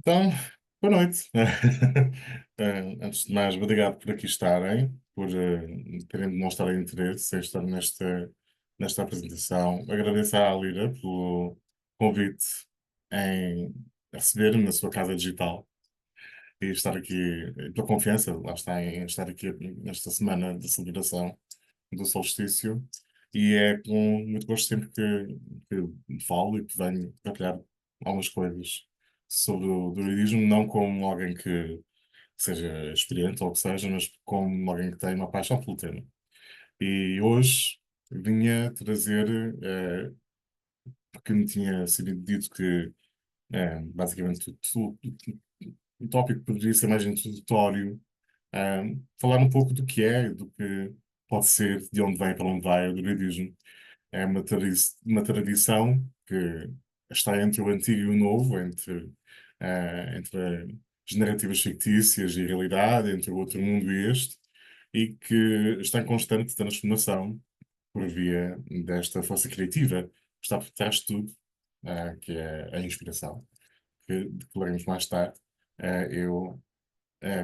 Então, boa noite. Antes de mais, obrigado por aqui estarem, por terem demonstrado interesse em estar nesta apresentação. Agradeço à Alira pelo convite em receber-me na sua casa digital e estar aqui, pela confiança, lá está, em estar aqui nesta semana de celebração do solstício. E é com muito gosto sempre que falo e que venho partilhar algumas coisas sobre o druidismo, não como alguém que seja experiente ou o que seja, mas como alguém que tem uma paixão pelo tema. E hoje vinha trazer, porque me tinha sido dito que basicamente o tópico poderia ser mais introdutório, falar um pouco do que é, do que pode ser, de onde vem, para onde vai o druidismo. É uma tradição que está entre o antigo e o novo, entre as narrativas fictícias e a realidade, entre o outro mundo e este, e que está em constante transformação por via desta força criativa que está por trás de tudo, que é a inspiração, de que falaremos mais tarde.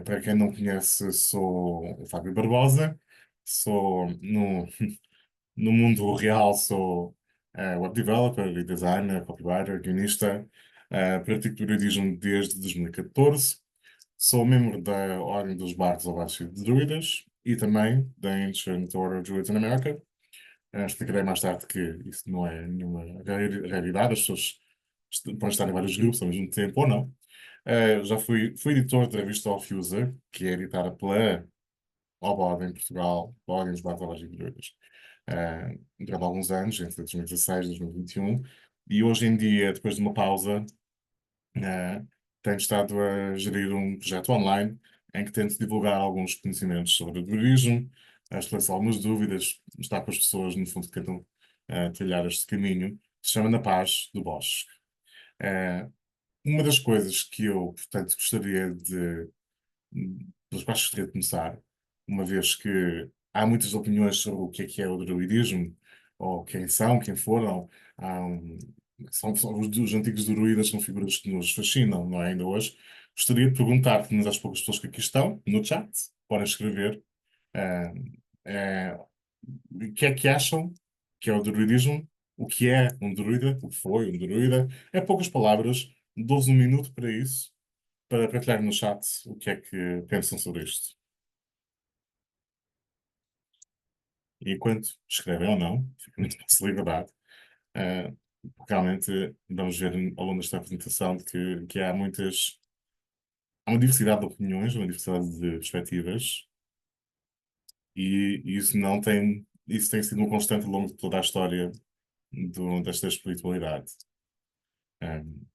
Para quem não conhece, sou o Fábio Barbosa, sou no mundo real sou web developer e designer, copywriter, guionista, pratico druidismo desde 2014, sou membro da Ordem dos Bardos Abaixo de Druidas e também da Ancient Order of Druids in America. Explicarei mais tarde que isso não é nenhuma realidade, as pessoas podem estar em vários grupos ao mesmo tempo ou não. Já fui editor da revista Off User, que é editada pela Obod em Portugal, Obod dos Bardos Abaixo de Druidas durante alguns anos, entre 2016 e 2021, e hoje em dia, depois de uma pausa, uh, tenho estado a gerir um projeto online em que tento divulgar alguns conhecimentos sobre o druidismo, esclarecer algumas dúvidas, estar com as pessoas, no fundo, que tentam trilhar este caminho, que se chama Na Paz do Bosque. Uh, uma das coisas que eu, portanto, gostaria pelas quais gostaria de começar, uma vez que há muitas opiniões sobre o que é o druidismo, ou quem são, quem foram. Há um- os antigos druidas são figuras que nos fascinam, não é? Ainda hoje. Gostaria de perguntar-te, mas às poucas pessoas que aqui estão, no chat, podem escrever, ah, ah, o que é que acham que é o druidismo, o que é um druida, o que foi um druida. Em poucas palavras, dou-vos um minuto para isso para partilhar no chat o que é que pensam sobre isto. E enquanto escrevem ou não, fica muito vossa liberdade. Uh, Porque realmente vamos ver ao longo desta apresentação que há uma diversidade de opiniões, uma diversidade de perspectivas, e isso tem sido uma constante ao longo de toda a história desta espiritualidade. Um,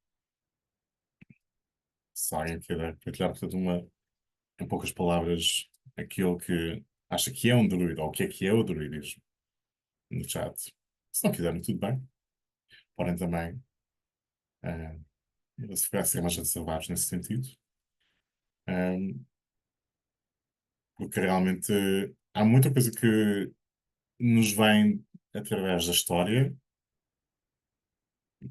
Se alguém queira partilhar, portanto, em poucas palavras, aquilo que acha que é um druida, ou o que é o druidismo, no chat. Se não quiserem, tudo bem. Podem também se ficar ser mais reservados nesse sentido. Um, Porque realmente há muita coisa que nos vem através da história,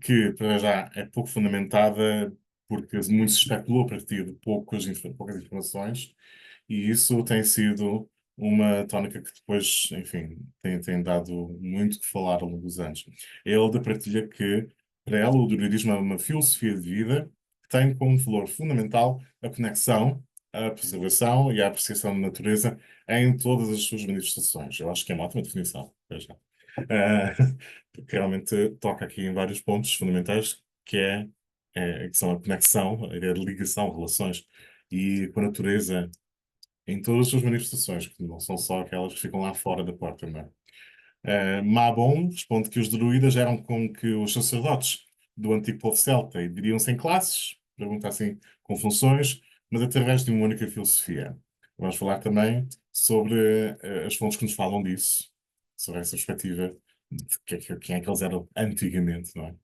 que para já é pouco fundamentada, porque muito se especulou a partir de poucas informações, e isso tem sido uma tónica que depois, enfim, tem dado muito que falar ao longo dos anos. Ele da partilha que, para ela, o druidismo é uma filosofia de vida que tem como valor fundamental a conexão, a preservação e a apreciação da natureza em todas as suas manifestações. Eu acho que é uma ótima definição. Veja. Ah, Porque realmente toca aqui em vários pontos fundamentais, que são a conexão, a ligação, relações e com a natureza em todas as suas manifestações, que não são só aquelas que ficam lá fora da porta, não é? Mabon responde que os druidas eram como que os sacerdotes do antigo povo celta e dividiam-se em classes, pergunta assim, com funções, mas através de uma única filosofia. Vamos falar também sobre as fontes que nos falam disso, sobre essa perspectiva de quem é que eles eram antigamente, não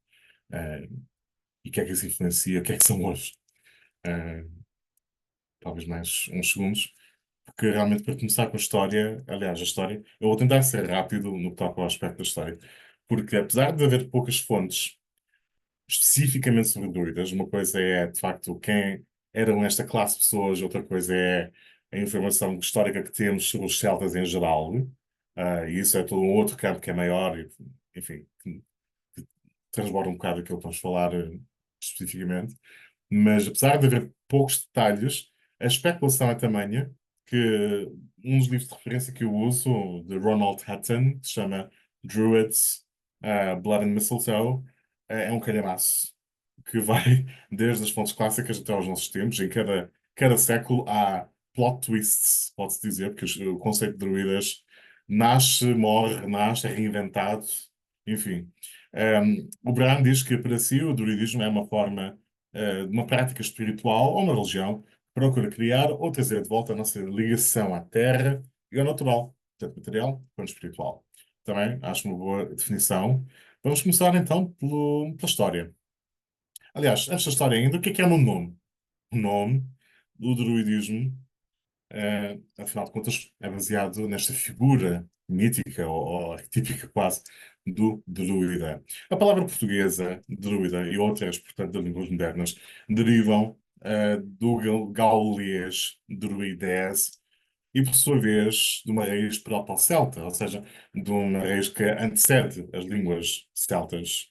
é? E o que é que isso influencia, o que é que são hoje. Uh, Talvez mais uns segundos, porque realmente para começar com a história, aliás, a história, eu vou tentar ser rápido no que toca ao aspecto da história, porque apesar de haver poucas fontes especificamente sobre druidas. Uma coisa é, de facto, quem eram esta classe de pessoas, outra coisa é a informação histórica que temos sobre os celtas em geral. E isso é todo um outro campo que é maior, e, enfim, que transborda um bocado aquilo que vamos falar especificamente. Mas apesar de haver poucos detalhes, a especulação é tamanha que um dos livros de referência que eu uso, de Ronald Hutton, que se chama Druids, Blood and Mistletoe, é um calhamaço que vai desde as fontes clássicas até aos nossos tempos. Em cada século há plot twists, pode-se dizer, porque o conceito de druidas nasce, morre, renasce, é reinventado, enfim. O Bran diz que para si o druidismo é uma forma de uma prática espiritual ou uma religião que procura criar ou trazer de volta a nossa ligação à terra e ao natural, tanto material quanto espiritual. Também acho uma boa definição. Vamos começar então pela história. Aliás, antes da história ainda, o que é no nome? O nome do druidismo, afinal de contas, é baseado nesta figura mítica ou arquetípica quase do druida. A palavra portuguesa, druida, e outras, portanto, das línguas modernas, derivam do gaulês druides e, por sua vez, de uma raiz proto-celta, ou seja, de uma raiz que antecede as línguas celtas,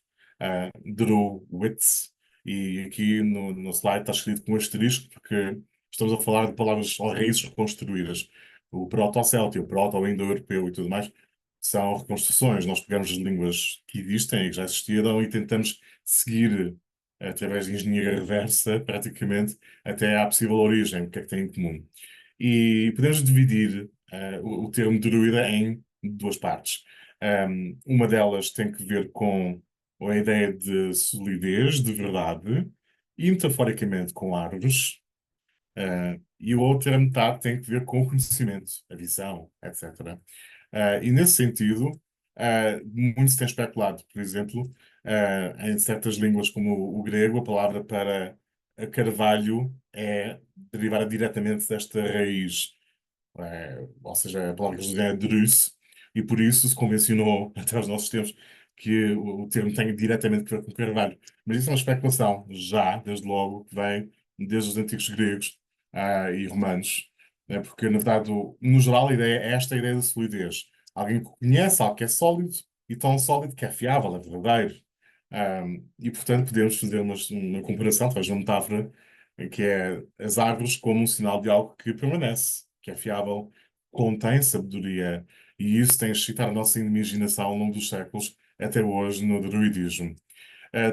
druids. E aqui no slide está escrito com asterisco, porque estamos a falar de palavras ou raízes reconstruídas. O proto-céltico, o proto-indo-europeu e tudo mais são reconstruções. Nós pegamos as línguas que existem e que já existiram e tentamos seguir, através de engenharia reversa, praticamente, até à possível origem, o que é que têm em comum. E podemos dividir o termo druida em duas partes. Uma delas tem que ver com a ideia de solidez, de verdade, e metaforicamente com árvores. E a outra metade tem que ver com o conhecimento, a visão, etc. E nesse sentido, muito se tem especulado, por exemplo, em certas línguas como o grego, a palavra para carvalho é derivada diretamente desta raiz, ou seja, a palavra que é drus, e por isso se convencionou até aos nossos tempos que o termo tenha diretamente a ver com carvalho. Mas isso é uma especulação, já, desde logo, que vem desde os antigos gregos e romanos, né? Porque, na verdade, no geral, a ideia é esta ideia da solidez. Alguém que conhece algo que é sólido e tão sólido que é fiável, é verdadeiro. E, portanto, podemos fazer uma comparação, talvez uma metáfora, que é as árvores como um sinal de algo que permanece, que é fiável, contém sabedoria, e isso tem excitado a nossa imaginação ao longo dos séculos, até hoje, no druidismo.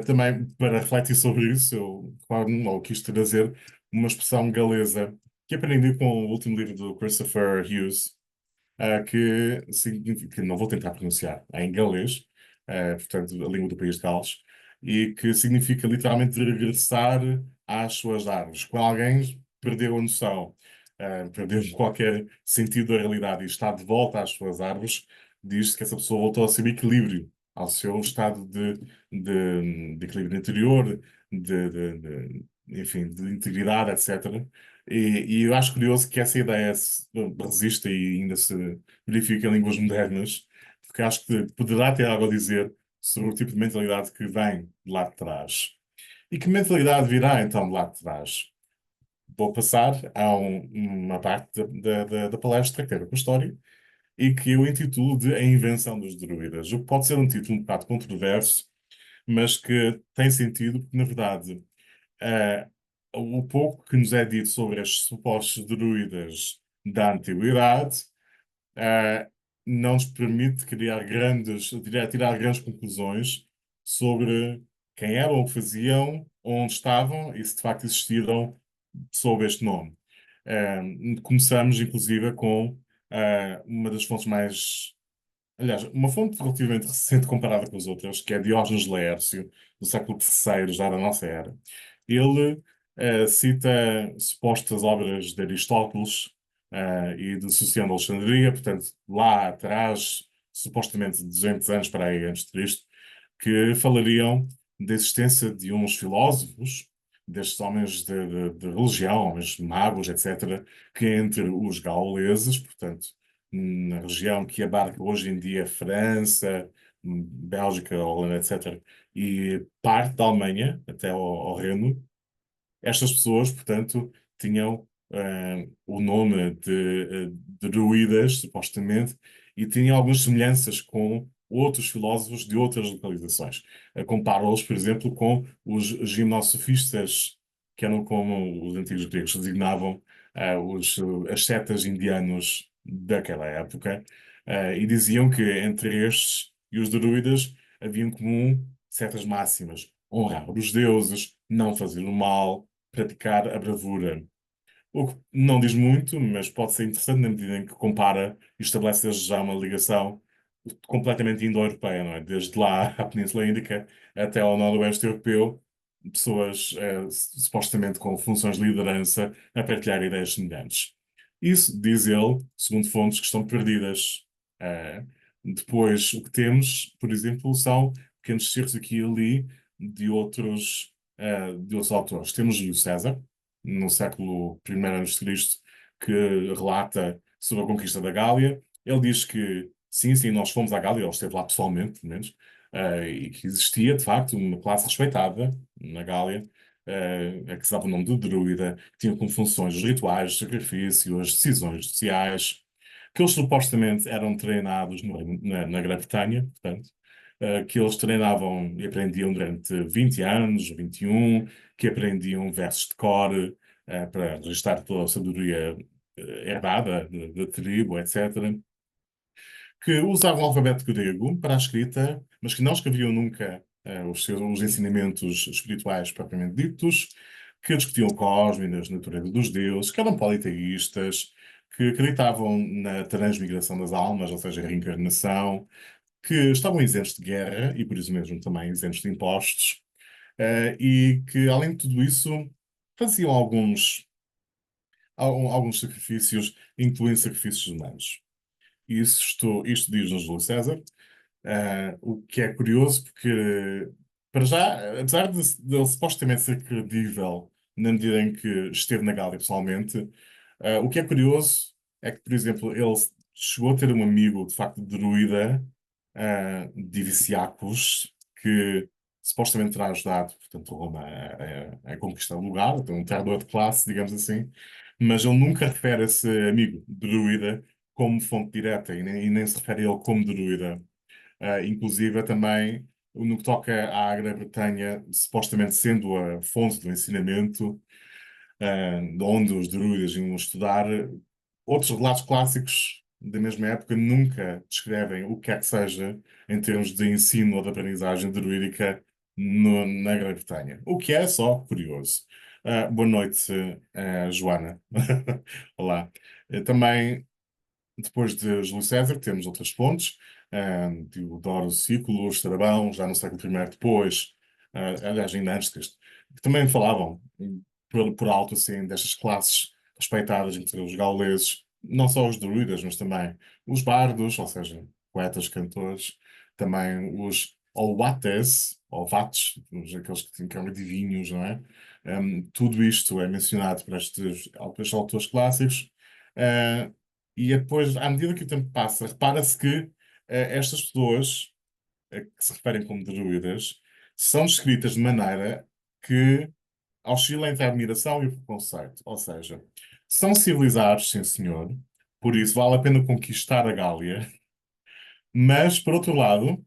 Também, para refletir sobre isso, eu, claro, não quis trazer uma expressão galesa que aprendi com o último livro do Christopher Hughes, que significa, que não vou tentar pronunciar, é em galês, portanto, a língua do país de Gales, e que significa literalmente regressar às suas árvores. Quando alguém perdeu a noção, perdeu qualquer sentido da realidade e está de volta às suas árvores, diz-se que essa pessoa voltou ao seu equilíbrio, ao seu estado de equilíbrio interior, enfim, de integridade, etc. E eu acho curioso que essa ideia resista e ainda se verifica em línguas modernas, porque acho que poderá ter algo a dizer sobre o tipo de mentalidade que vem de lá de trás. E que mentalidade virá então de lá de trás? Vou passar a uma parte da palestra que tem a ver com a história e que eu intitulo de A Invenção dos Druidas, o que pode ser um título um bocado controverso, mas que tem sentido porque, na verdade, eh, o pouco que nos é dito sobre as supostas druidas da antiguidade, eh, não nos permite criar tirar grandes conclusões sobre quem eram, o que faziam, onde estavam e se de facto existiram sob este nome. Começamos, inclusive, com uma das fontes mais. Aliás, uma fonte relativamente recente comparada com as outras, que é Diógenes Laércio, do século III, já da nossa era. Ele cita supostas obras de Aristóteles e de Socião de Alexandria, portanto, lá atrás, supostamente 200 anos para aí antes de Cristo, que falariam da existência de uns filósofos, destes homens de religião, homens magos, etc., que entre os gauleses, portanto, na região que abarca hoje em dia França, Bélgica, Holanda, etc., e parte da Alemanha até ao Reno, estas pessoas, portanto, tinham o nome de druidas, supostamente, e tinham algumas semelhanças com outros filósofos de outras localizações. Compara-los, por exemplo, com os gimnosofistas, que eram como os antigos gregos designavam os ascetas indianos daquela época, e diziam que entre estes e os druidas havia em comum certas máximas: honrar os deuses, não fazer o mal, praticar a bravura. O que não diz muito, mas pode ser interessante na medida em que compara e estabelece desde já uma ligação completamente indo-europeia, não é? Desde lá à Península Índica até ao noroeste europeu, pessoas supostamente com funções de liderança a partilhar ideias semelhantes. Isso, diz ele, segundo fontes que estão perdidas. Eh, Depois, o que temos, por exemplo, são pequenos certos aqui e ali de outros autores. Temos Júlio César, no século I antes de Cristo, que relata sobre a conquista da Gália. Ele diz que sim, sim, nós fomos à Gália, ele esteve lá pessoalmente, pelo menos, e que existia, de facto, uma classe respeitada na Gália, a que se dava o nome de druida, que tinha como funções os rituais, os sacrifícios, as decisões sociais, que eles supostamente eram treinados na Grã-Bretanha, portanto, que eles treinavam e aprendiam durante 20 anos, 21, que aprendiam versos de cor, para registrar toda a sabedoria herdada da tribo, etc., que usavam o alfabeto grego para a escrita, mas que não escreviam nunca os ensinamentos espirituais propriamente ditos, que discutiam o cosmos, a natureza dos deuses, que eram politeístas, que acreditavam na transmigração das almas, ou seja, a reencarnação, que estavam isentos de guerra e por isso mesmo também isentos de impostos, e que, além de tudo isso, faziam alguns sacrifícios, incluindo sacrifícios humanos. Isto diz-nos Júlio César, o que é curioso porque, para já, apesar de ele supostamente ser credível na medida em que esteve na Gália pessoalmente, o que é curioso é que, por exemplo, ele chegou a ter um amigo, de facto, druida, Diviciacus, que supostamente terá ajudado, portanto, Roma a conquistar o lugar, então, um traidor de classe, digamos assim, mas ele nunca refere esse amigo druida como fonte direta e nem se refere a ele como druida. Inclusive também no que toca à Grã-Bretanha, supostamente sendo a fonte do ensinamento, de onde os druidas iam estudar, outros relatos clássicos da mesma época nunca descrevem o que quer que seja em termos de ensino ou de aprendizagem druídica na Grã-Bretanha. O que é só curioso. Boa noite, Joana. Olá. Também depois de Júlio César, temos outras fontes, Diodoro Sículo, Estrabão, já no século I depois, aliás, ainda antes deste, que também falavam por alto assim, destas classes respeitadas entre os gauleses, não só os druidas, mas também os bardos, ou seja, poetas, cantores, também os Olwates, ou Vates, aqueles que eram adivinhos, não é? Tudo isto é mencionado por estes autores clássicos. Uh, e depois, à medida que o tempo passa, repara-se que estas pessoas, que se referem como druidas, são descritas de maneira que oscila entre a admiração e o preconceito. Ou seja, são civilizados, sim senhor, por isso vale a pena conquistar a Gália, mas, por outro lado,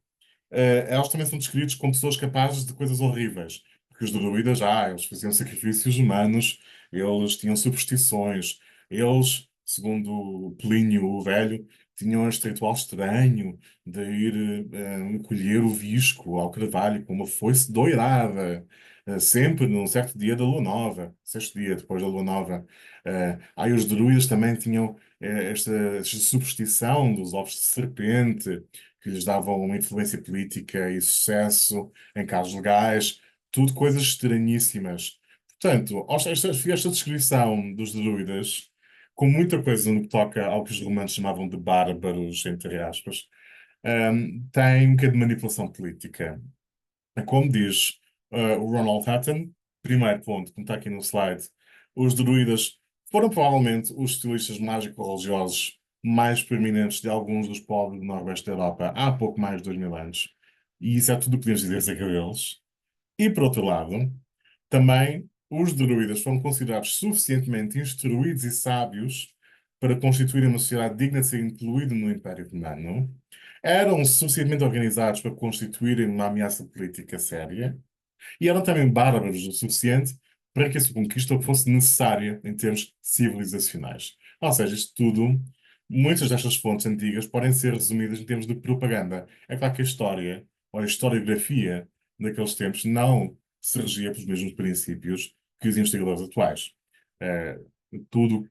elas também são descritos como pessoas capazes de coisas horríveis. Porque os druidas, eles faziam sacrifícios humanos, eles tinham superstições, eles, segundo Plínio o Velho, tinham este ritual estranho de ir colher o visco ao carvalho com uma foice doirada, sempre num certo dia da lua nova, sexto dia depois da lua nova. Aí os druidas também tinham esta superstição dos ovos de serpente, que lhes davam uma influência política e sucesso em casos legais, tudo coisas estranhíssimas. Portanto, esta descrição dos druidas, com muita coisa no que toca ao que os romanos chamavam de bárbaros, entre aspas, tem um bocadinho de manipulação política. Como diz o Ronald Hutton, primeiro ponto, como está aqui no slide, os druidas foram provavelmente os estilistas mágico-religiosos mais proeminentes de alguns dos povos do Noroeste da Europa há pouco mais de 2000 anos. E isso é tudo o que podemos dizer acerca deles. E, por outro lado, também os druidas foram considerados suficientemente instruídos e sábios para constituírem uma sociedade digna de ser incluída no Império Romano. Eram suficientemente organizados para constituírem uma ameaça política séria e eram também bárbaros o suficiente para que essa conquista fosse necessária em termos civilizacionais. Ou seja, isto tudo, muitas destas fontes antigas podem ser resumidas em termos de propaganda. É claro que a história ou a historiografia daqueles tempos não se regia pelos mesmos princípios que os investigadores atuais. Eh,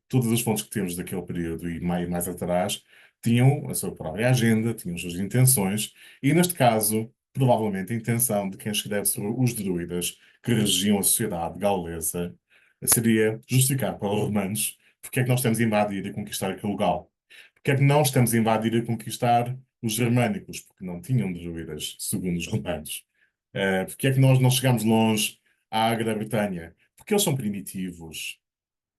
todas as fontes que temos daquele período e mais atrás tinham a sua própria agenda, tinham as suas intenções, e neste caso provavelmente a intenção de quem escreve sobre os druidas que regiam a sociedade gaulesa seria justificar para os romanos porque é que nós estamos a invadir e conquistar aquele lugar. Porque é que não estamos a invadir e conquistar os germânicos, porque não tinham druidas, segundo os romanos. Porque é que nós não chegamos longe à Grã-Bretanha? Porque eles são primitivos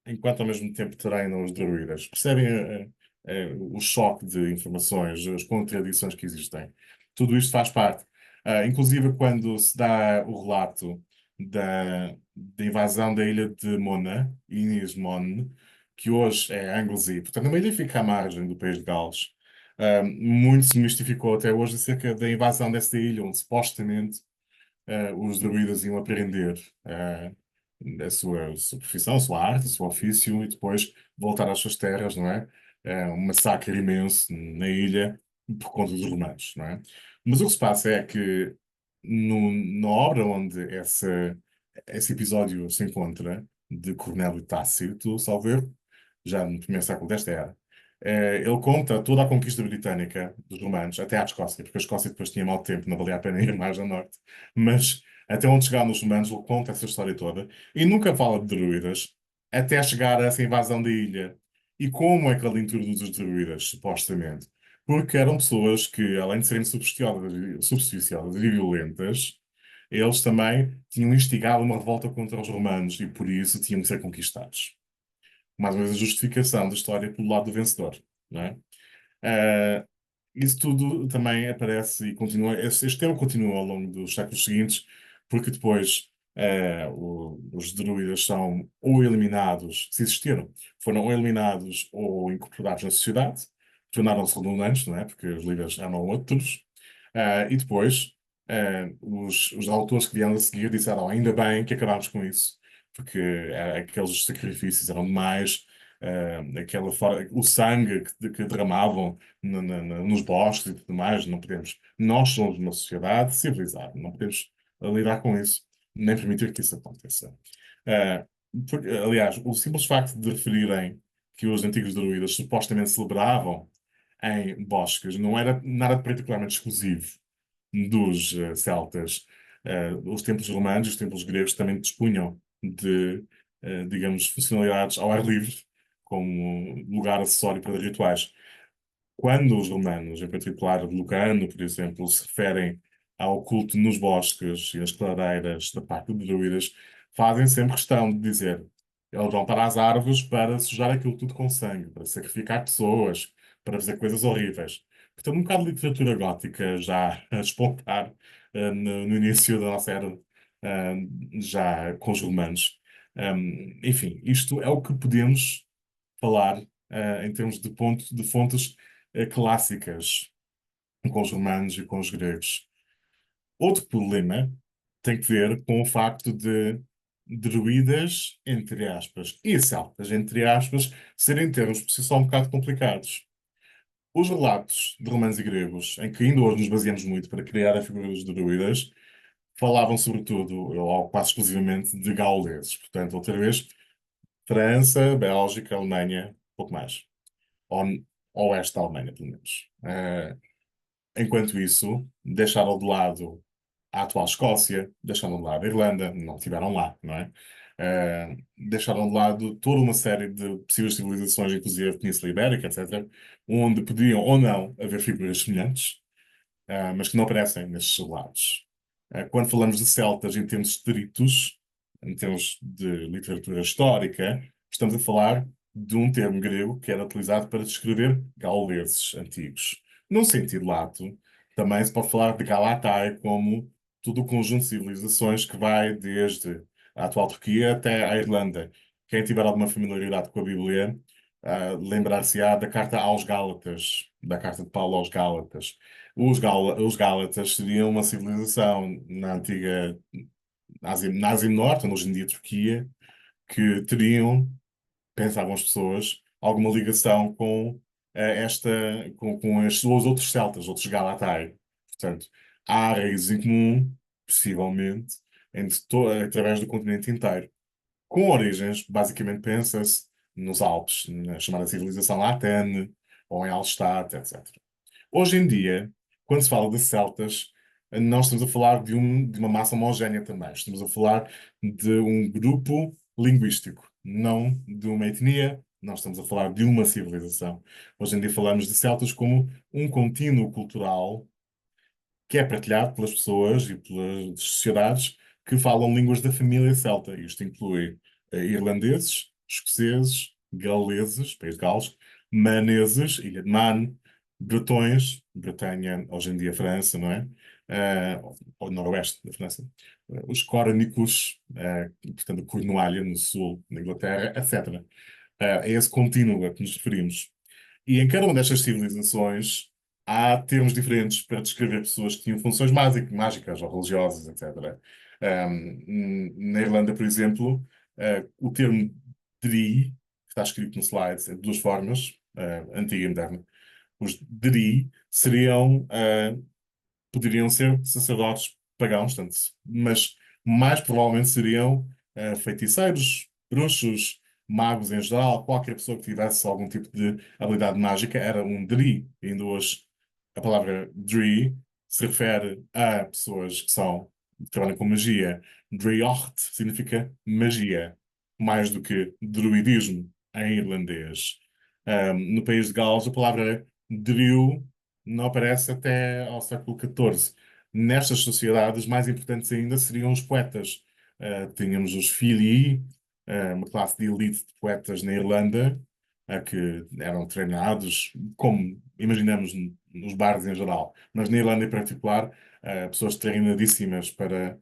enquanto ao mesmo tempo treinam os druidas. Percebem o choque de informações, as contradições que existem? Tudo isto faz parte. Inclusive, quando se dá o relato da invasão da ilha de Mona, Inis Mon, que hoje é Anglesey, portanto, uma ilha que fica à margem do país de Gales, muito se mistificou até hoje acerca da invasão dessa ilha, onde supostamente os druidas iam aprender a sua profissão, a sua arte, o seu ofício e depois voltar às suas terras, não é? Um massacre imenso na ilha por conta dos romanos, não é? Mas o que se passa é que na obra onde esse episódio se encontra, de Cornélio Tácito, salvo erro, já no primeiro século desta era, ele conta toda a conquista britânica dos romanos até à Escócia, porque a Escócia depois tinha mau tempo, não valia a pena ir mais a norte. Mas até onde chegaram os romanos, ele conta essa história toda e nunca fala de druidas até chegar a essa invasão da ilha. E como é que ele introduz os druidas, supostamente? Porque eram pessoas que, além de serem supersticiosas e violentas, eles também tinham instigado uma revolta contra os romanos e por isso tinham que ser conquistados. Mais uma vez a justificação da história pelo lado do vencedor, não é? Ah, isso tudo também aparece e continua, este tema continua ao longo dos séculos seguintes, porque depois os druidas são ou eliminados, se existiram, foram ou eliminados ou incorporados na sociedade, tornaram-se redundantes, não é? Porque os líderes eram outros, e depois os autores que vieram a seguir disseram ainda bem que acabámos com isso, porque aqueles sacrifícios eram demais, o sangue que derramavam nos bosques e tudo mais, não podemos. Nós somos uma sociedade civilizada, não podemos lidar com isso, nem permitir que isso aconteça. Eh, Aliás, o simples facto de referirem que os antigos druidas supostamente celebravam em bosques não era nada particularmente exclusivo dos celtas. Os templos romanos e os templos gregos também dispunham de, digamos, funcionalidades ao ar livre, como lugar acessório para rituais. Quando os romanos, em particular Lucano, por exemplo, se referem ao culto nos bosques e nas clareiras da parte de druidas, fazem sempre questão de dizer eles vão para as árvores para sujar aquilo tudo com sangue, para sacrificar pessoas, para fazer coisas horríveis. Portanto, um bocado de literatura gótica já a despontar no início da nossa era, já com os romanos. Enfim, isto é o que podemos falar em termos de fontes clássicas com os romanos e com os gregos. Outro problema tem que ver com o facto de druidas, entre aspas, e celtas, entre aspas, serem termos por si só um bocado complicados. Os relatos de romanos e gregos, em que ainda hoje nos baseamos muito para criar a figura dos druidas, falavam sobretudo, ou quase exclusivamente, de gauleses. Portanto, outra vez, França, Bélgica, Alemanha, pouco mais. Ou oeste da Alemanha, pelo menos. Enquanto isso, deixaram de lado a atual Escócia, deixaram de lado a Irlanda, não estiveram lá, não é? Deixaram de lado toda uma série de possíveis civilizações, inclusive a Península Ibérica, etc., onde podiam ou não haver figuras semelhantes, mas que não aparecem nestes relatos. Quando falamos de celtas em termos estritos, em termos de literatura histórica, estamos a falar de um termo grego que era utilizado para descrever gauleses antigos. Num sentido lato, também se pode falar de Galatai como todo o conjunto de civilizações que vai desde a atual Turquia até à Irlanda. Quem tiver alguma familiaridade com a Bíblia, lembrar-se-á da carta aos Gálatas, da carta de Paulo aos Gálatas. Os Gálatas seriam uma civilização na antiga na Ásia Menor, então hoje em dia Turquia, que teriam, pensavam as pessoas, alguma ligação com com os outros celtas, outros Galatai. Portanto, há raízes em comum, possivelmente, através do continente inteiro. Com origens, basicamente, pensa-se nos Alpes, na chamada civilização latene, ou em Hallstatt, etc. Hoje em dia, quando se fala de celtas, não estamos a falar de uma massa homogénea também. Estamos a falar de um grupo linguístico, não de uma etnia. Não estamos a falar de uma civilização. Hoje em dia falamos de celtas como um contínuo cultural que é partilhado pelas pessoas e pelas sociedades que falam línguas da família celta. Isto inclui irlandeses, escoceses, galeses, País de Gales, maneses, Ilha de Man, bretões, Bretanha, hoje em dia França, não é? Ou noroeste da França. Os córnicos, portanto, a Cornualha, no sul da Inglaterra, etc. É esse contínuo a que nos referimos. E em cada uma destas civilizações há termos diferentes para descrever pessoas que tinham funções mágicas ou religiosas, etc. Na Irlanda, por exemplo, o termo Dri, que está escrito no slide, é de duas formas, antiga e moderna. Os Dri poderiam ser sacerdotes pagãos, tanto, mas mais provavelmente seriam feiticeiros, bruxos, magos em geral, qualquer pessoa que tivesse algum tipo de habilidade mágica era um Dri. E ainda hoje a palavra Dri se refere a pessoas que trabalham com magia. Driocht significa magia, mais do que druidismo em irlandês. No país de Gales, a palavra Driu não aparece até ao século XIV. Nestas sociedades, mais importantes ainda seriam os poetas. Tínhamos os Fili, uma classe de elite de poetas na Irlanda, que eram treinados, como imaginamos nos bares em geral, mas na Irlanda em particular, pessoas treinadíssimas para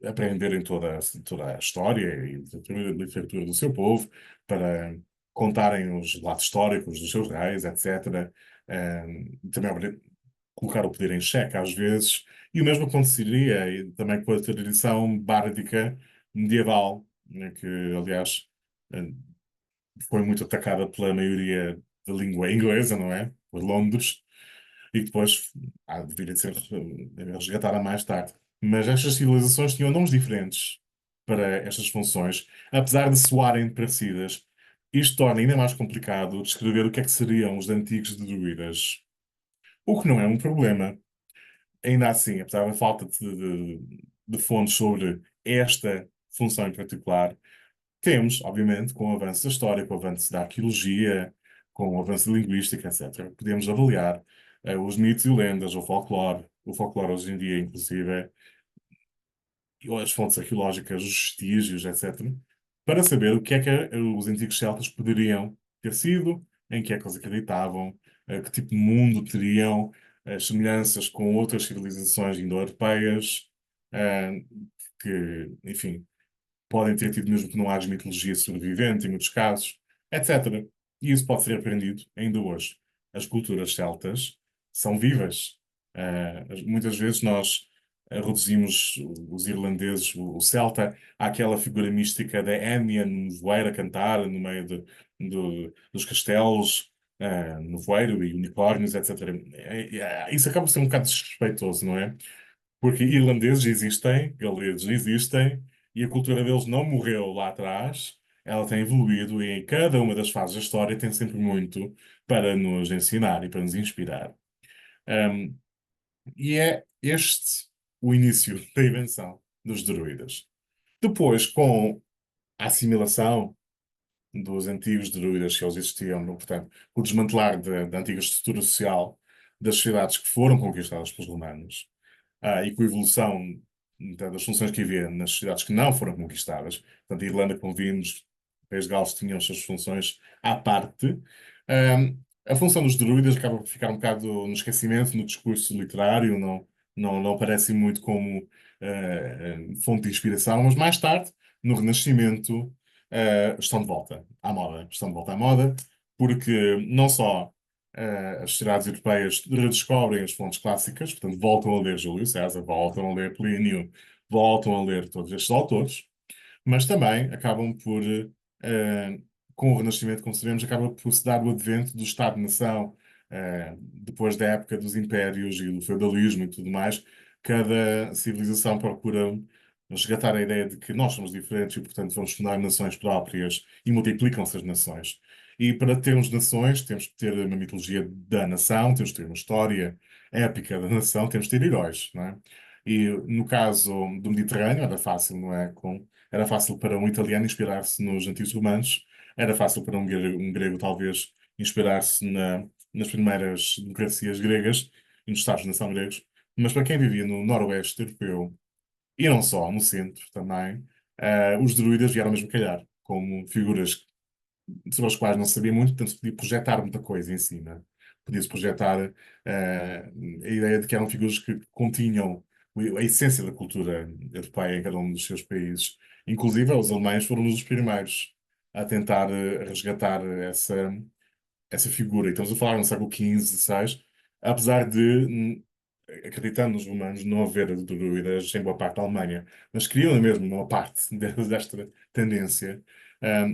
aprenderem toda a história e literatura do seu povo, para contarem os relatos históricos dos seus reis, etc. Também colocar o poder em xeque às vezes, e o mesmo aconteceria também com a tradição bárdica medieval, né, que aliás eh, foi muito atacada pela maioria da língua inglesa, não é? Por Londres, e que depois deveria de ser resgatada mais tarde. Mas estas civilizações tinham nomes diferentes para estas funções, apesar de soarem parecidas. Isto torna ainda mais complicado descrever o que é que seriam os antigos druidas. O que não é um problema. Ainda assim, apesar da falta de fontes sobre esta função em particular, temos, obviamente, com o avanço da história, com o avanço da arqueologia, com o avanço da linguística, etc., podemos avaliar os mitos e lendas, o folclore hoje em dia, inclusive, ou as fontes arqueológicas, os vestígios, etc., para saber o que é que os antigos celtas poderiam ter sido, em que é que eles acreditavam, que tipo de mundo teriam, as semelhanças com outras civilizações indo-europeias, eh, que, enfim, podem ter tido mesmo que não haja mitologia sobrevivente em muitos casos, etc. E isso pode ser aprendido ainda hoje. As culturas celtas são vivas. Muitas vezes nós reduzimos os irlandeses, o celta, àquela figura mística da Enya no voeiro a cantar no meio dos castelos, no voeiro e unicórnios, etc. Isso acaba por ser um bocado desrespeitoso, não é? Porque irlandeses existem, galeses existem, e a cultura deles não morreu lá atrás, ela tem evoluído e em cada uma das fases da história tem sempre muito para nos ensinar e para nos inspirar. Um, e é este o início da invenção dos druidas. Depois, com a assimilação dos antigos druidas que eles existiam, portanto, o desmantelar da antiga estrutura social das sociedades que foram conquistadas pelos romanos, e com a evolução das funções que havia nas sociedades que não foram conquistadas. Portanto, a Irlanda, como vimos, reis galos tinham as suas funções à parte. A função dos druidas acaba por ficar um bocado no esquecimento, no discurso literário, não aparece muito como fonte de inspiração, mas mais tarde, no Renascimento, estão de volta à moda. Estão de volta à moda, porque não só as sociedades europeias redescobrem as fontes clássicas, portanto, voltam a ler Júlio César, voltam a ler Plínio, voltam a ler todos estes autores, mas também acabam por, com o Renascimento, como sabemos, acaba por se dar o advento do Estado-nação, depois da época dos impérios e do feudalismo e tudo mais. Cada civilização procura resgatar a ideia de que nós somos diferentes e, portanto, vamos fundar nações próprias e multiplicam-se as nações. E para termos nações, temos que ter uma mitologia da nação, temos que ter uma história épica da nação, temos que ter heróis, não é? E no caso do Mediterrâneo era fácil, não é? Era fácil para um italiano inspirar-se nos antigos romanos, era fácil para um grego talvez inspirar-se nas primeiras democracias gregas e nos Estados-nação gregos, mas para quem vivia no noroeste europeu, e não só, no centro também, os druidas vieram mesmo calhar, como figuras sobre as quais não sabia muito, portanto se podia projetar muita coisa em cima. Podia-se projetar a ideia de que eram figuras que continham a essência da cultura europeia em cada um dos seus países. Inclusive, os alemães foram um dos primeiros a tentar resgatar essa figura. E estamos a falar no século XV, XVI, apesar de, acreditando nos romanos, não haver druidas em boa parte da Alemanha, mas criam mesmo uma parte desta tendência.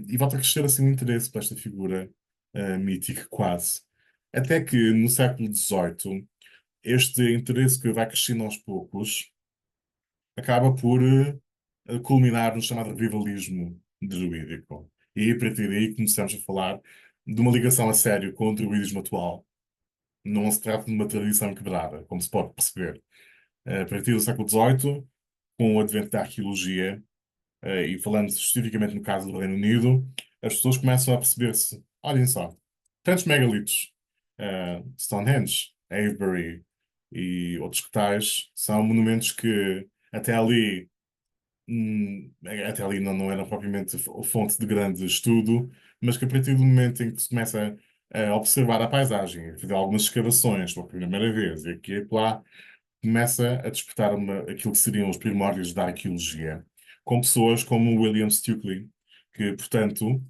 E volta a crescer assim o interesse por esta figura mítica, quase. Até que no século XVIII, este interesse que vai crescendo aos poucos acaba por culminar no chamado revivalismo druídico. E a partir daí começamos a falar de uma ligação a sério com o druidismo atual. Não se trata de uma tradição quebrada, como se pode perceber. A partir do século XVIII, com o advento da arqueologia, e falando especificamente no caso do Reino Unido, as pessoas começam a perceber-se, olhem só, tantos megalitos, Stonehenge, Avebury e outros que tais, são monumentos que até ali até ali não era propriamente fonte de grande estudo, mas que a partir do momento em que se começa a observar a paisagem, a fazer algumas escavações pela primeira vez, e aqui e lá, começa a despertar aquilo que seriam os primórdios da arqueologia, com pessoas como o William Stukely, que, portanto,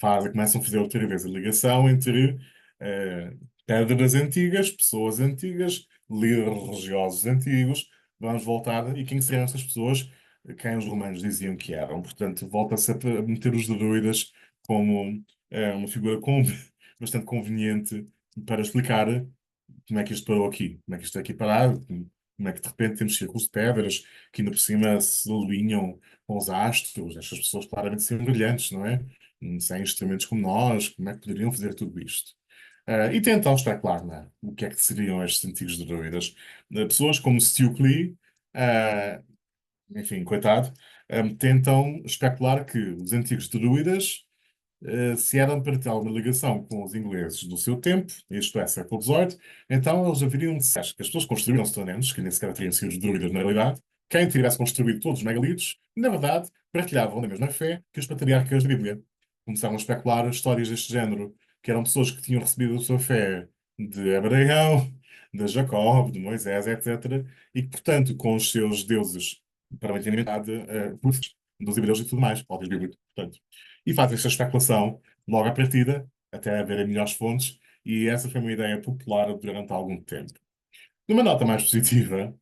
começam a fazer outra vez a ligação entre eh, pedras antigas, pessoas antigas, líderes religiosos antigos. Vamos voltar, e quem seriam essas pessoas? Quem os romanos diziam que eram. Portanto, volta-se a meter os druidas como uma figura bastante conveniente para explicar como é que isto parou aqui, como é que isto é aqui parado, como é que de repente temos círculos de pedras que ainda por cima se alinham com os astros. Estas pessoas claramente são brilhantes, não é? Sem instrumentos como nós, como é que poderiam fazer tudo isto? E tentam especular, não é? O que é que seriam estes antigos druidas? Pessoas como Stukely, uh, enfim, coitado, tentam especular que os antigos druidas se eram para ter alguma ligação com os ingleses do seu tempo, isto é, século XVIII, então eles haveriam de ser, que as pessoas que construíram Stonehenge, que nem sequer teriam sido os druidas na realidade, quem tivesse construído todos os megalitos, na verdade, partilhavam da mesma fé que os patriarcas da Bíblia. Começaram a especular histórias deste género, que eram pessoas que tinham recebido a sua fé de Abraão, de Jacob, de Moisés, etc., e que, portanto, com os seus deuses para a eternidade, dos hebreus e tudo mais, óbvio bíblico, portanto. E faz esta especulação logo à partida, até haverem melhores fontes, e essa foi uma ideia popular durante algum tempo. Numa nota mais positiva,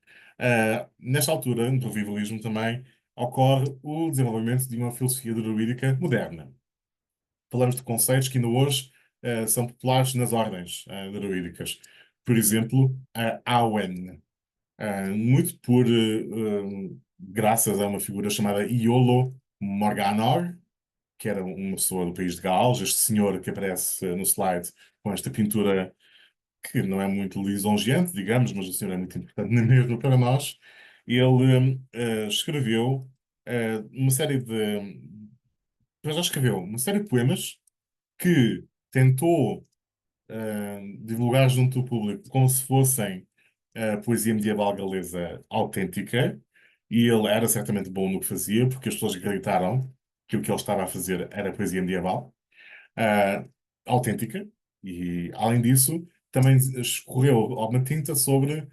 nesta altura, no revivalismo também, ocorre o desenvolvimento de uma filosofia druídica moderna. Falamos de conceitos que ainda hoje são populares nas ordens druídicas. Por exemplo, a Awen, muito graças a uma figura chamada Iolo Morganor, que era uma pessoa do país de Gales, este senhor que aparece no slide com esta pintura que não é muito lisonjeante, digamos, mas o senhor é muito importante mesmo para nós. Ele escreveu uma série já escreveu uma série de poemas que tentou divulgar junto do público como se fossem poesia medieval galesa autêntica, e ele era certamente bom no que fazia, porque as pessoas acreditaram. que o que ele estava a fazer era poesia medieval, ah, autêntica, e além disso, também escorreu alguma tinta sobre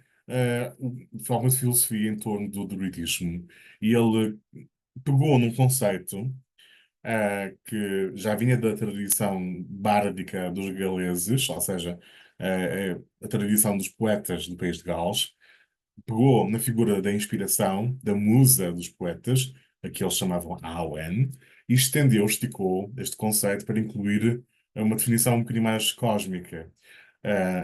alguma filosofia em torno do druidismo. E ele pegou num conceito que já vinha da tradição bárdica dos galeses, ou seja, a tradição dos poetas do país de Gales, pegou na figura da inspiração, da musa dos poetas, a que eles chamavam Awen, e estendeu, esticou este conceito para incluir uma definição um bocadinho mais cósmica.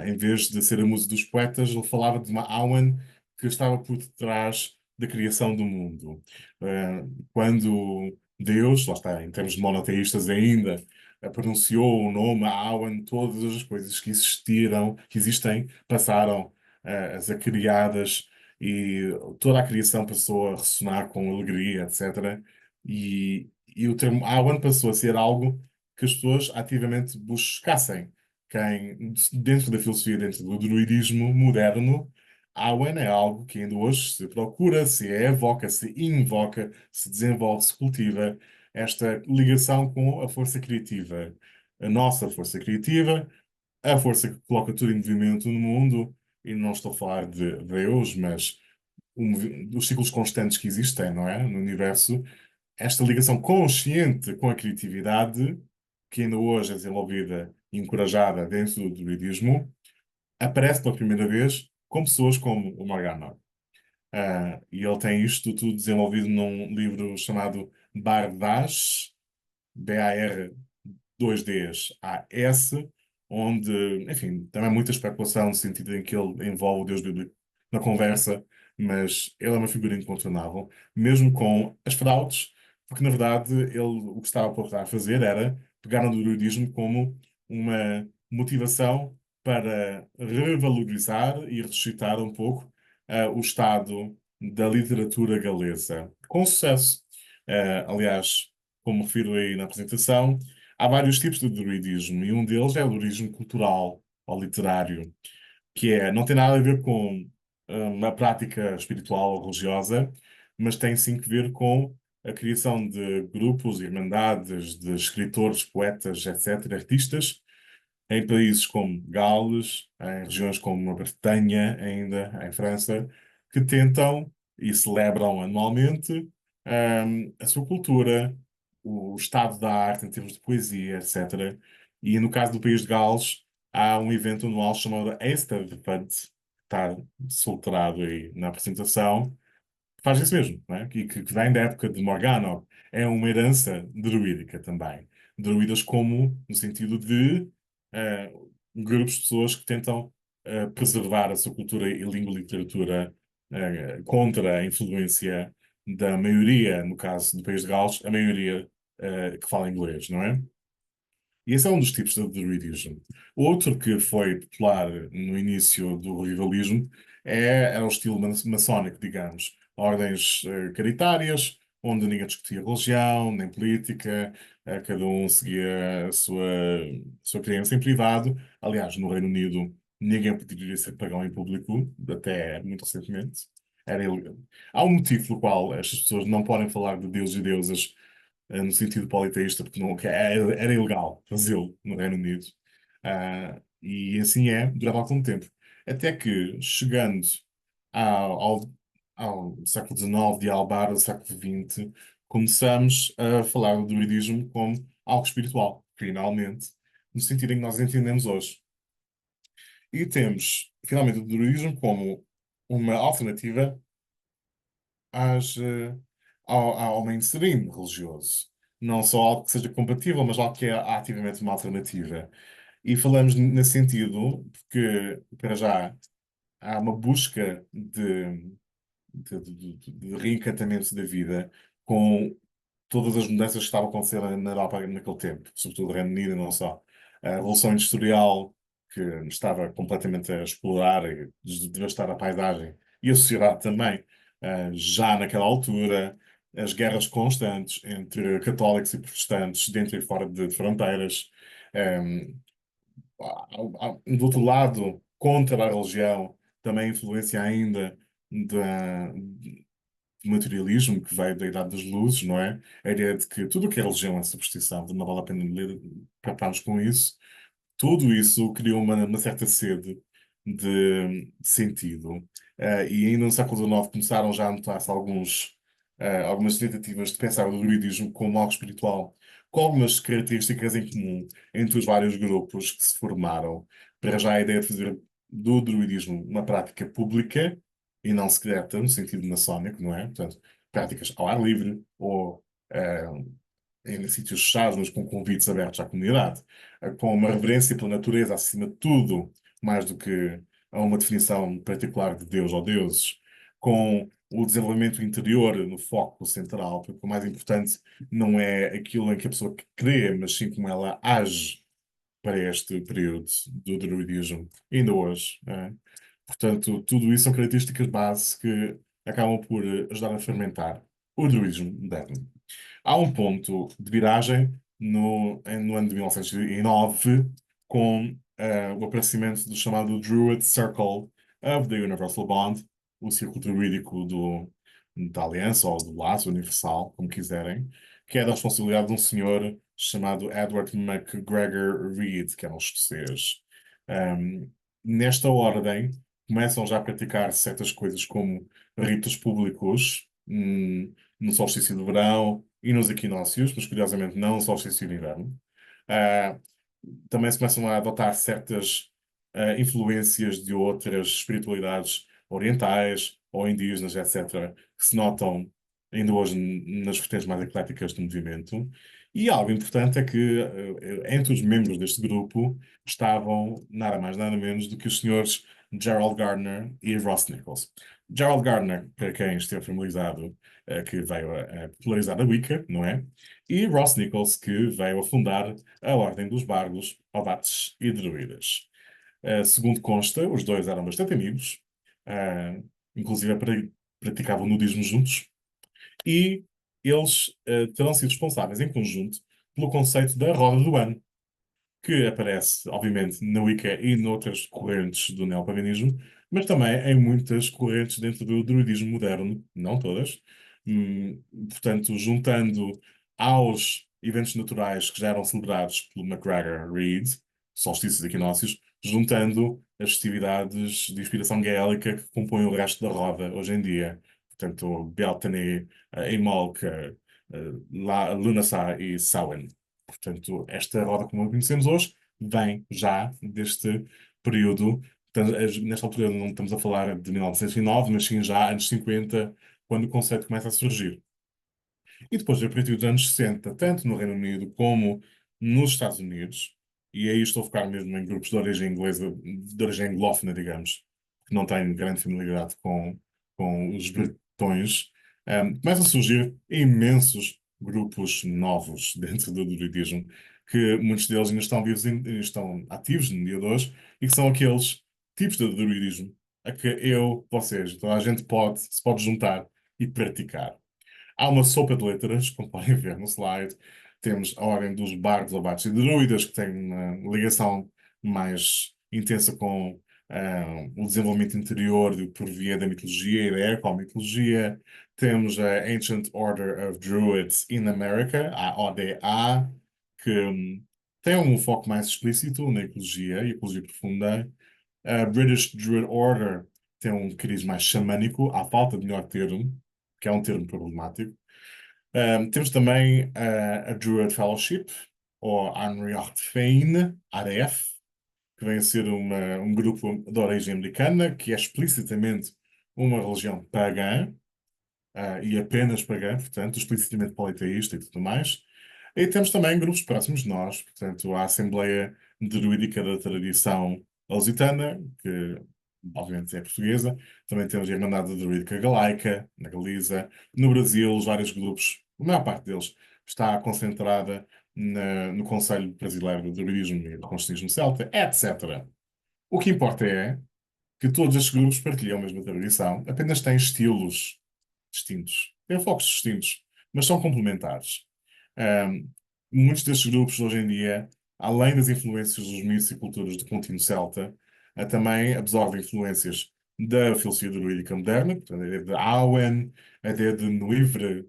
Em vez de ser a musa dos poetas, ele falava de uma Awen que estava por detrás da criação do mundo. Quando Deus, lá está, em termos monoteístas ainda, pronunciou o nome Awen, todas as coisas que existiram, que existem, passaram a ser criadas e toda a criação passou a ressonar com alegria, etc. E o termo Awen passou a ser algo que as pessoas ativamente buscassem. Dentro da filosofia, dentro do druidismo moderno, Awen é algo que ainda hoje se procura, se evoca, se invoca, se desenvolve, se cultiva esta ligação com a força criativa. A nossa força criativa, a força que coloca tudo em movimento no mundo, e não estou a falar de Deus, mas dos ciclos constantes que existem, não é? No universo, esta ligação consciente com a criatividade, que ainda hoje é desenvolvida e encorajada dentro do druidismo, aparece pela primeira vez com pessoas como o Morgana. E ele tem isto tudo desenvolvido num livro chamado Bardash, BAR 2Ds, onde, enfim, também há muita especulação no sentido em que ele envolve o Deus bíblico na conversa, mas ele é uma figura incontornável, mesmo com as fraudes, porque na verdade ele o que estava a procurar fazer era pegar no druidismo como uma motivação para revalorizar e ressuscitar um pouco o estado da literatura galesa, com sucesso. Aliás, como refiro aí na apresentação, há vários tipos de druidismo e um deles é o druidismo cultural ou literário, que não tem nada a ver com uma prática espiritual ou religiosa, mas tem sim que ver com a criação de grupos, irmandades, de escritores, poetas, etc., artistas, em países como Gales, em regiões como a Bretanha, ainda em França, que tentam e celebram anualmente a sua cultura, o estado da arte em termos de poesia, etc. E no caso do país de Gales, há um evento anual chamado Eisteddfod, que está solterado aí na apresentação, faz isso mesmo, não é? Que vem da época de Morgana. É uma herança druídica também. Druidas como, no sentido de grupos de pessoas que tentam preservar a sua cultura e língua e literatura contra a influência da maioria, no caso do país de Gales, a maioria que fala inglês, não é? E esse é um dos tipos de druidismo. Outro que foi popular no início do revivalismo é o estilo maçónico, digamos. Ordens caritárias, onde ninguém discutia religião, nem política, cada um seguia a sua crença em privado. Aliás, no Reino Unido, ninguém poderia ser pagão em público, até muito recentemente. Era ilegal. Há um motivo pelo qual estas pessoas não podem falar de deuses e deusas no sentido politeísta, porque não, que era ilegal fazê-lo no Reino Unido. E assim é durante algum tempo. Até que, chegando ao, ao, ao século XIX, de Albar, ao século XX, começamos a falar do druidismo como algo espiritual, finalmente, no sentido em que nós entendemos hoje. E temos, finalmente, o druidismo como uma alternativa ao mainstream religioso. Não só algo que seja compatível, mas algo que é ativamente uma alternativa. E falamos nesse sentido porque, para já, há uma busca de reencantamento da vida com todas as mudanças que estavam a acontecer na Europa naquele tempo, sobretudo no Reino Unido e não só. A Revolução Industrial, que estava completamente a explorar e devastar a paisagem e a sociedade também, já naquela altura, as guerras constantes entre católicos e protestantes, dentro e fora de fronteiras. Um, do outro lado, contra a religião, também a influência ainda da, de materialismo que veio da Idade das Luzes, não é? A ideia de que tudo o que é religião é superstição, não vale a pena preocuparmos com isso. Tudo isso criou uma certa sede de sentido. E ainda no século XIX começaram já a notar-se algumas tentativas de pensar o druidismo como algo espiritual, com algumas características em comum entre os vários grupos que se formaram. Para já a ideia de fazer do druidismo uma prática pública e não secreta, no sentido maçónico, não é? Portanto, práticas ao ar livre ou eh, em sítios fechados, mas com convites abertos à comunidade, com uma reverência pela natureza acima de tudo, mais do que a uma definição particular de Deus ou deuses, com o desenvolvimento interior no foco central, porque o mais importante não é aquilo em que a pessoa crê, mas sim como ela age para este período do druidismo, ainda hoje. Portanto, tudo isso são características base que acabam por ajudar a fermentar o druidismo moderno. Há um ponto de viragem no ano de 1909, com o aparecimento do chamado Druid Circle of the Universal Bond, o círculo druídico da Aliança, ou do Laço Universal, como quiserem, que é da responsabilidade de um senhor chamado Edward MacGregor Reed, que era um escocês. Um, Nesta ordem, começam já a praticar certas coisas como ritos públicos, no solstício de verão e nos equinócios, mas curiosamente não no solstício de inverno. Ah, Também se começam a adotar certas influências de outras espiritualidades orientais ou indígenas, etc., que se notam ainda hoje nas vertentes mais ecléticas do movimento. E algo importante é que entre os membros deste grupo estavam nada mais nada menos do que os senhores Gerald Gardner e Ross Nichols. Gerald Gardner, para quem esteja familiarizado, que veio a popularizar a Wicca, não é? E Ross Nichols, que veio a fundar a Ordem dos Bardos, Ovates e Druidas. Segundo consta, os dois eram bastante amigos, uh, inclusive praticavam nudismo juntos, e eles terão sido responsáveis em conjunto pelo conceito da Roda do Ano, que aparece, obviamente, na Wicca e noutras correntes do neopaganismo, mas também em muitas correntes dentro do druidismo moderno, não todas. Portanto, juntando aos eventos naturais que já eram celebrados pelo MacGregor Reed, solstícios e equinócios, juntando as festividades de inspiração gaélica que compõem o resto da roda hoje em dia. Portanto, Beltane, Imolca, Lughnasadh e Samhain. Portanto, esta roda como a conhecemos hoje vem já deste período. Nesta altura não estamos a falar de 1909, mas sim já anos 50, quando o conceito começa a surgir. E depois, a partir dos anos 60, tanto no Reino Unido como nos Estados Unidos, e aí estou a focar mesmo em grupos de origem inglesa, de origem anglófona, digamos, que não têm grande familiaridade com os bretões, começam a surgir imensos grupos novos dentro do druidismo, que muitos deles ainda estão vivos, estão ativos no dia de hoje, e que são aqueles tipos de druidismo a que eu, vocês, toda a gente se pode juntar e praticar. Há uma sopa de letras, como podem ver no slide. Temos a Ordem dos Bardos, Abates e Druidas, que tem uma ligação mais intensa com o desenvolvimento interior por via da mitologia e da ecomitologia. Temos a Ancient Order of Druids in America, a ODA, que tem um foco mais explícito na ecologia e ecologia profunda. A British Druid Order tem um cariz mais xamânico, à falta de melhor termo, que é um termo problemático. Temos também a Druid Fellowship, ou Anriacht Féin, ADF, que vem a ser um grupo de origem americana, que é explicitamente uma religião pagã, e apenas pagã, portanto, explicitamente politeísta e tudo mais. E temos também grupos próximos de nós, portanto, a Assembleia Druídica da Tradição Lusitana, que obviamente é portuguesa. Também temos a Irmandade Druídica Galaica, na Galiza. No Brasil, os vários grupos, a maior parte deles, está concentrada no Conselho Brasileiro do Druidismo e do Conselhismo Celta, etc. O que importa é que todos estes grupos partilham a mesma tradição, apenas têm estilos distintos, têm focos distintos, mas são complementares. Ahm, Muitos destes grupos hoje em dia, além das influências dos mitos e culturas do contínuo celta, também absorvem influências da filosofia druídica moderna, portanto, a ideia de Awen, a ideia de Nuivre,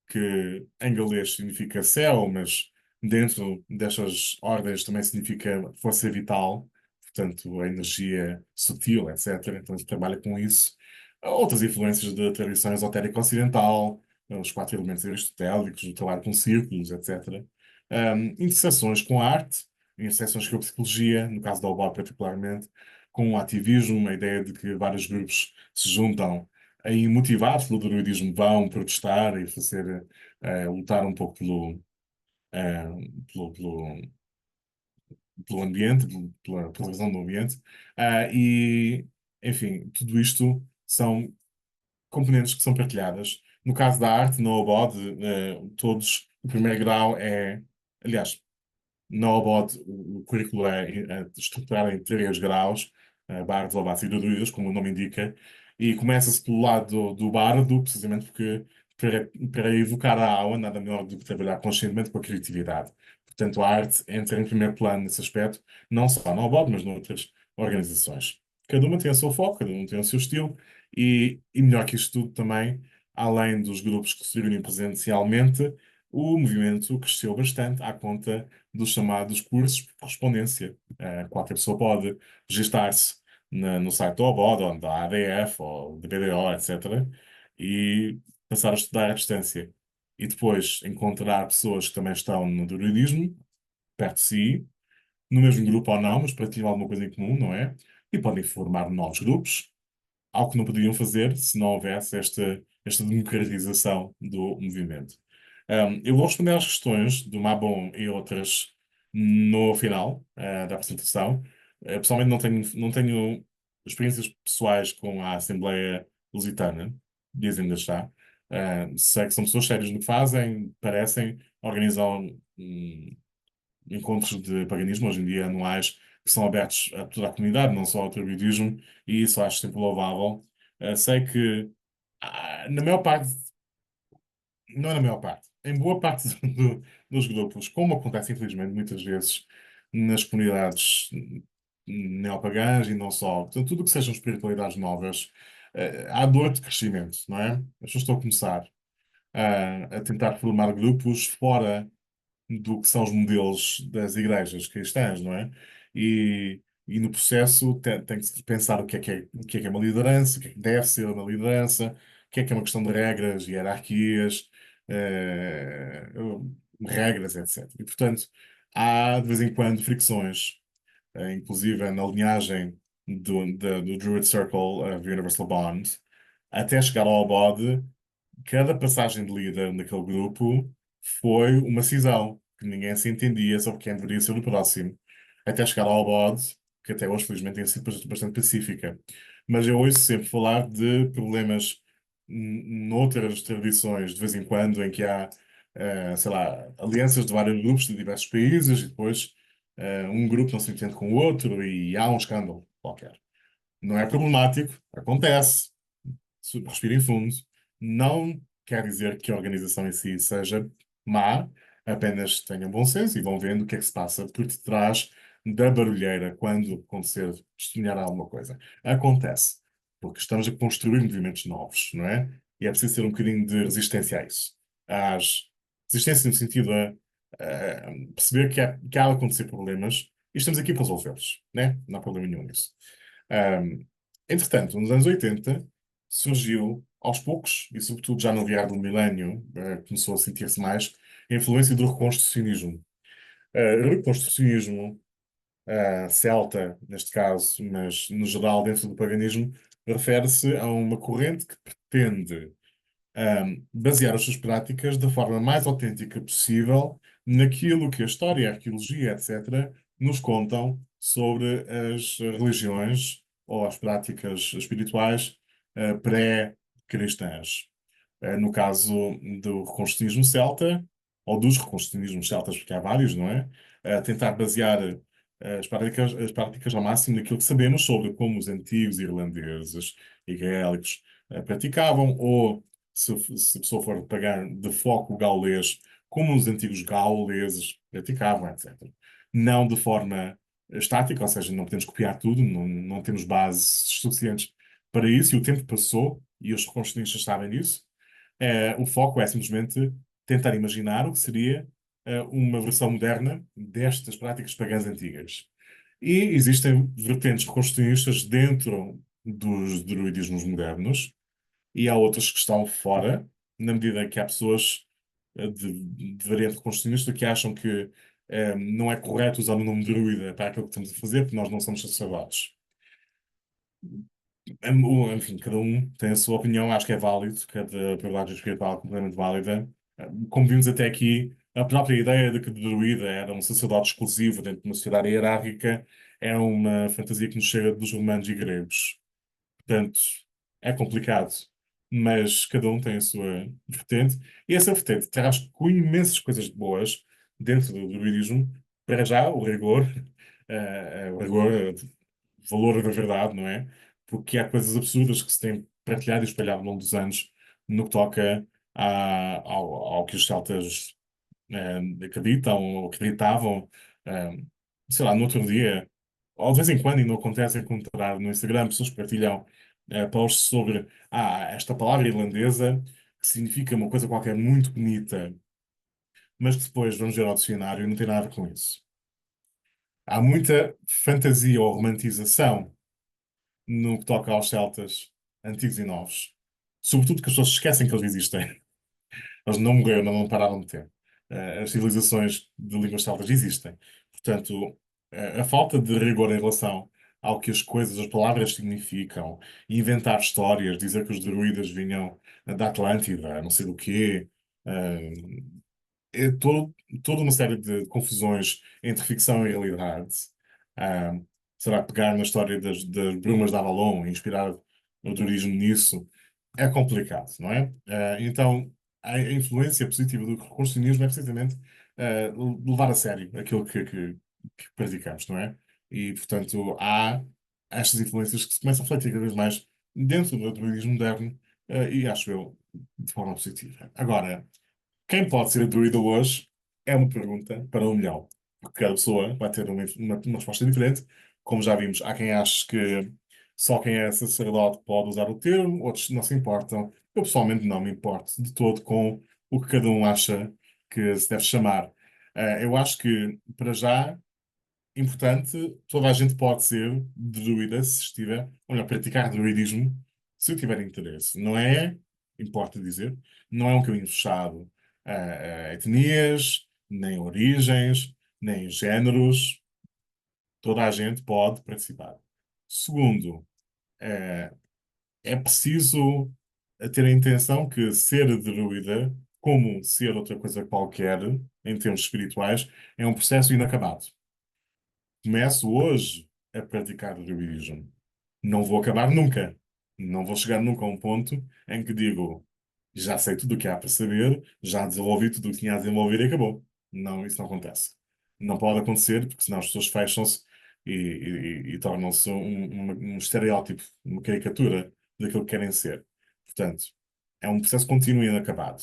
que em galês significa céu, mas dentro destas ordens também significa força vital, portanto, a energia sutil, etc. Então, ele trabalha com isso. Outras influências da tradição esotérica ocidental, os quatro elementos aristotélicos, o trabalho com círculos, etc. Interseções com a arte, interseções com a psicologia, no caso da Obal particularmente, com o ativismo, a ideia de que vários grupos se juntam aí motivados pelo druidismo vão protestar e fazer, lutar um pouco eh, pelo, pelo, pelo ambiente, pela preservação do ambiente. E, enfim, tudo isto são componentes que são partilhadas. No caso da arte, no OBOD, todos, o primeiro grau é, aliás, na OBOD, o currículo é estruturado em três graus, bardos, obatos e druidas, como o nome indica, e começa-se pelo lado do bardo, precisamente porque para evocar a aula, nada melhor do que trabalhar conscientemente com a criatividade. Portanto, a arte entra em primeiro plano nesse aspecto, não só na OBOD, mas noutras organizações. Cada uma tem o seu foco, cada um tem o seu estilo, e melhor que isto tudo também, além dos grupos que se reúnem presencialmente, o movimento cresceu bastante à conta dos chamados cursos por correspondência. Qualquer pessoa pode registar-se no site do OBOD, ou da ADF, ou da BDO, etc., e passar a estudar à distância. E depois encontrar pessoas que também estão no druidismo, perto de si, no mesmo grupo ou não, mas partilham alguma coisa em comum, não é? E podem formar novos grupos, algo que não poderiam fazer se não houvesse esta democratização do movimento. Eu vou responder às questões do Mabon e outras no final, da apresentação. Pessoalmente não tenho experiências pessoais com a Assembleia Lusitana, dizem ainda está. Sei que são pessoas sérias no que fazem, parecem, organizam encontros de paganismo hoje em dia anuais que são abertos a toda a comunidade, não só ao druidismo, e isso acho sempre louvável. Sei que na maior parte, não é na maior parte, em boa parte dos grupos, como acontece infelizmente muitas vezes nas comunidades neopagãs e não só, portanto, tudo que sejam espiritualidades novas, há dor de crescimento, não é? As pessoas estão a começar a tentar formar grupos fora do que são os modelos das igrejas cristãs, não é? E no processo tem que se pensar o que é uma liderança, o que é que deve ser uma liderança, o que é uma questão de regras, hierarquias, eh, regras, etc. E, portanto, há de vez em quando fricções, inclusive na linhagem do Druid Circle of Universal Bond, até chegar ao bode. Cada passagem de líder naquele grupo foi uma cisão, que ninguém se entendia sobre quem deveria ser o próximo, até chegar ao bode, que até hoje, felizmente, tem sido bastante pacífica. Mas eu ouço sempre falar de problemas noutras tradições, de vez em quando, em que há, sei lá, alianças de vários grupos de diversos países, e depois um grupo não se entende com o outro, e há um escândalo qualquer. Não é problemático, acontece, respirem fundo. Não quer dizer que a organização em si seja má, apenas tenham bom senso e vão vendo o que é que se passa por detrás da barulheira quando acontecer estranhar alguma coisa. Acontece, porque estamos a construir movimentos novos, não é? E é preciso ter um bocadinho de resistência a isso. Às resistência no sentido a perceber que há de acontecer problemas e estamos aqui para resolvê-los, né? Não há problema nenhum nisso. Um, Entretanto, nos anos 80, surgiu aos poucos, e sobretudo já no virar do milénio, começou a sentir-se mais a influência do reconstrucionismo. O reconstrucionismo, celta, neste caso, mas no geral dentro do paganismo, refere-se a uma corrente que pretende basear as suas práticas da forma mais autêntica possível naquilo que a história, a arqueologia, etc., nos contam sobre as religiões ou as práticas espirituais pré-cristãs. No caso do reconstrucionismo celta, ou dos reconstrucionismos celtas, porque há vários, não é? Tentar basear as práticas ao máximo daquilo que sabemos sobre como os antigos irlandeses e gaélicos praticavam, ou se a pessoa for pegar de foco gaulês, como os antigos gauleses praticavam, etc. Não de forma estática, ou seja, não podemos copiar tudo, não temos bases suficientes para isso, e o tempo passou, e os reconstrucionistas sabem disso. O foco é simplesmente tentar imaginar o que seria uma versão moderna destas práticas pagãs antigas. E existem vertentes reconstrucionistas dentro dos druidismos modernos, e há outras que estão fora, na medida que há pessoas de variante reconstrucionista que acham que não é correto usar o nome druida para aquilo que estamos a fazer, porque nós não somos sacerdotes. Enfim, cada um tem a sua opinião, acho que é válido, cada prioridade espiritual é completamente válida. Como vimos até aqui, a própria ideia de que o druida era um sacerdote exclusivo dentro de uma sociedade hierárquica é uma fantasia que nos chega dos romanos e gregos. Portanto, é complicado, mas cada um tem a sua vertente. E essa vertente traz com imensas coisas boas dentro do druidismo. Para já, o rigor, valor da verdade, não é? Porque há coisas absurdas que se têm partilhado e espalhado ao longo dos anos no que toca ao que os celtas acreditam ou acreditavam. eh, Sei lá, no outro dia, ou de vez em quando, e não acontece encontrar no Instagram, pessoas que partilham posts sobre esta palavra irlandesa que significa uma coisa qualquer muito bonita, mas que depois vamos ver ao dicionário e não tem nada a ver com isso. Há muita fantasia ou romantização no que toca aos celtas antigos e novos. Sobretudo que as pessoas se esquecem que eles existem. Eles não morreram, não pararam de ter. As civilizações de línguas celtas existem. Portanto, a falta de rigor em relação ao que as coisas, as palavras significam, inventar histórias, dizer que os druidas vinham da Atlântida, não sei do quê, eh, é toda uma série de confusões entre ficção e realidade. Ah, Será pegar na história das brumas de Avalon e inspirar o turismo nisso é complicado, não é? Então, a influência positiva do construcionismo é precisamente levar a sério aquilo que praticamos, não é? E, portanto, há estas influências que se começam a refletir cada vez mais dentro do turismo moderno, e acho eu de forma positiva. Agora, quem pode ser druida hoje é uma pergunta para 1 milhão. Porque cada pessoa vai ter uma resposta diferente. Como já vimos, há quem ache que só quem é sacerdote pode usar o termo, outros não se importam. Eu pessoalmente não me importo de todo com o que cada um acha que se deve chamar. Eu acho que, para já, importante, toda a gente pode ser druida se estiver, ou melhor, praticar druidismo se tiver interesse. Não é, importa dizer, não é um caminho fechado a etnias, nem origens, nem géneros. Toda a gente pode participar. Segundo, eh, é preciso ter a intenção que ser druida, como ser outra coisa qualquer, em termos espirituais, é um processo inacabado. Começo hoje a praticar o druidismo. Não vou acabar nunca. Não vou chegar nunca a um ponto em que digo, já sei tudo o que há para saber, já desenvolvi tudo o que tinha a desenvolver e acabou. Não, isso não acontece. Não pode acontecer, porque senão as pessoas fecham-se e tornam-se um estereótipo, uma caricatura daquilo que querem ser. Portanto, é um processo contínuo e inacabado.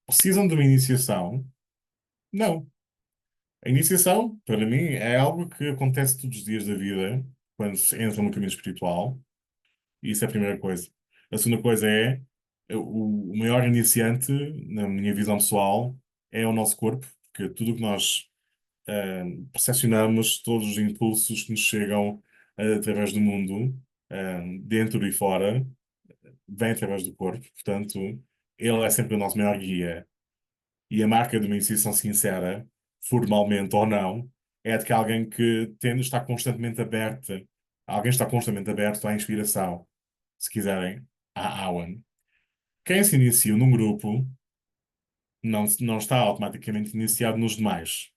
Precisam de uma iniciação? Não. A iniciação, para mim, é algo que acontece todos os dias da vida, quando se entra no caminho espiritual. E isso é a primeira coisa. A segunda coisa é, o maior iniciante, na minha visão pessoal, é o nosso corpo, porque tudo o que nós percepcionamos, todos os impulsos que nos chegam através do mundo, dentro e fora, vêm através do corpo. Portanto, ele é sempre o nosso maior guia. E a marca de uma iniciação sincera, formalmente ou não, é de que alguém que tende está constantemente aberto, alguém está constantemente aberto à inspiração, se quiserem, à Awan. Quem se inicia num grupo não está automaticamente iniciado nos demais.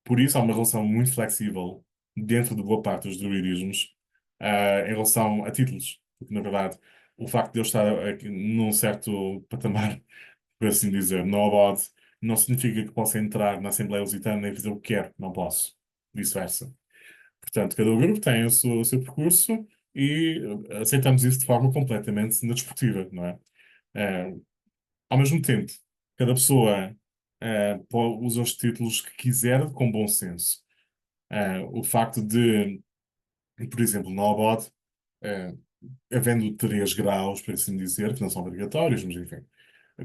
Por isso há uma relação muito flexível dentro de boa parte dos druidismos, em relação a títulos. Porque, na verdade, o facto de eu estar aqui num certo patamar, por assim dizer, no Obod, não significa que possa entrar na Assembleia Lusitana e fazer o que quer. Não posso. Vice-versa. Portanto, cada grupo tem o seu percurso e aceitamos isso de forma completamente desportiva, não é? Eh, Ao mesmo tempo, cada pessoa usa os títulos que quiser com bom senso. O facto de, por exemplo, no Obod, eh, havendo 3 graus, por assim dizer, que não são obrigatórios, mas enfim.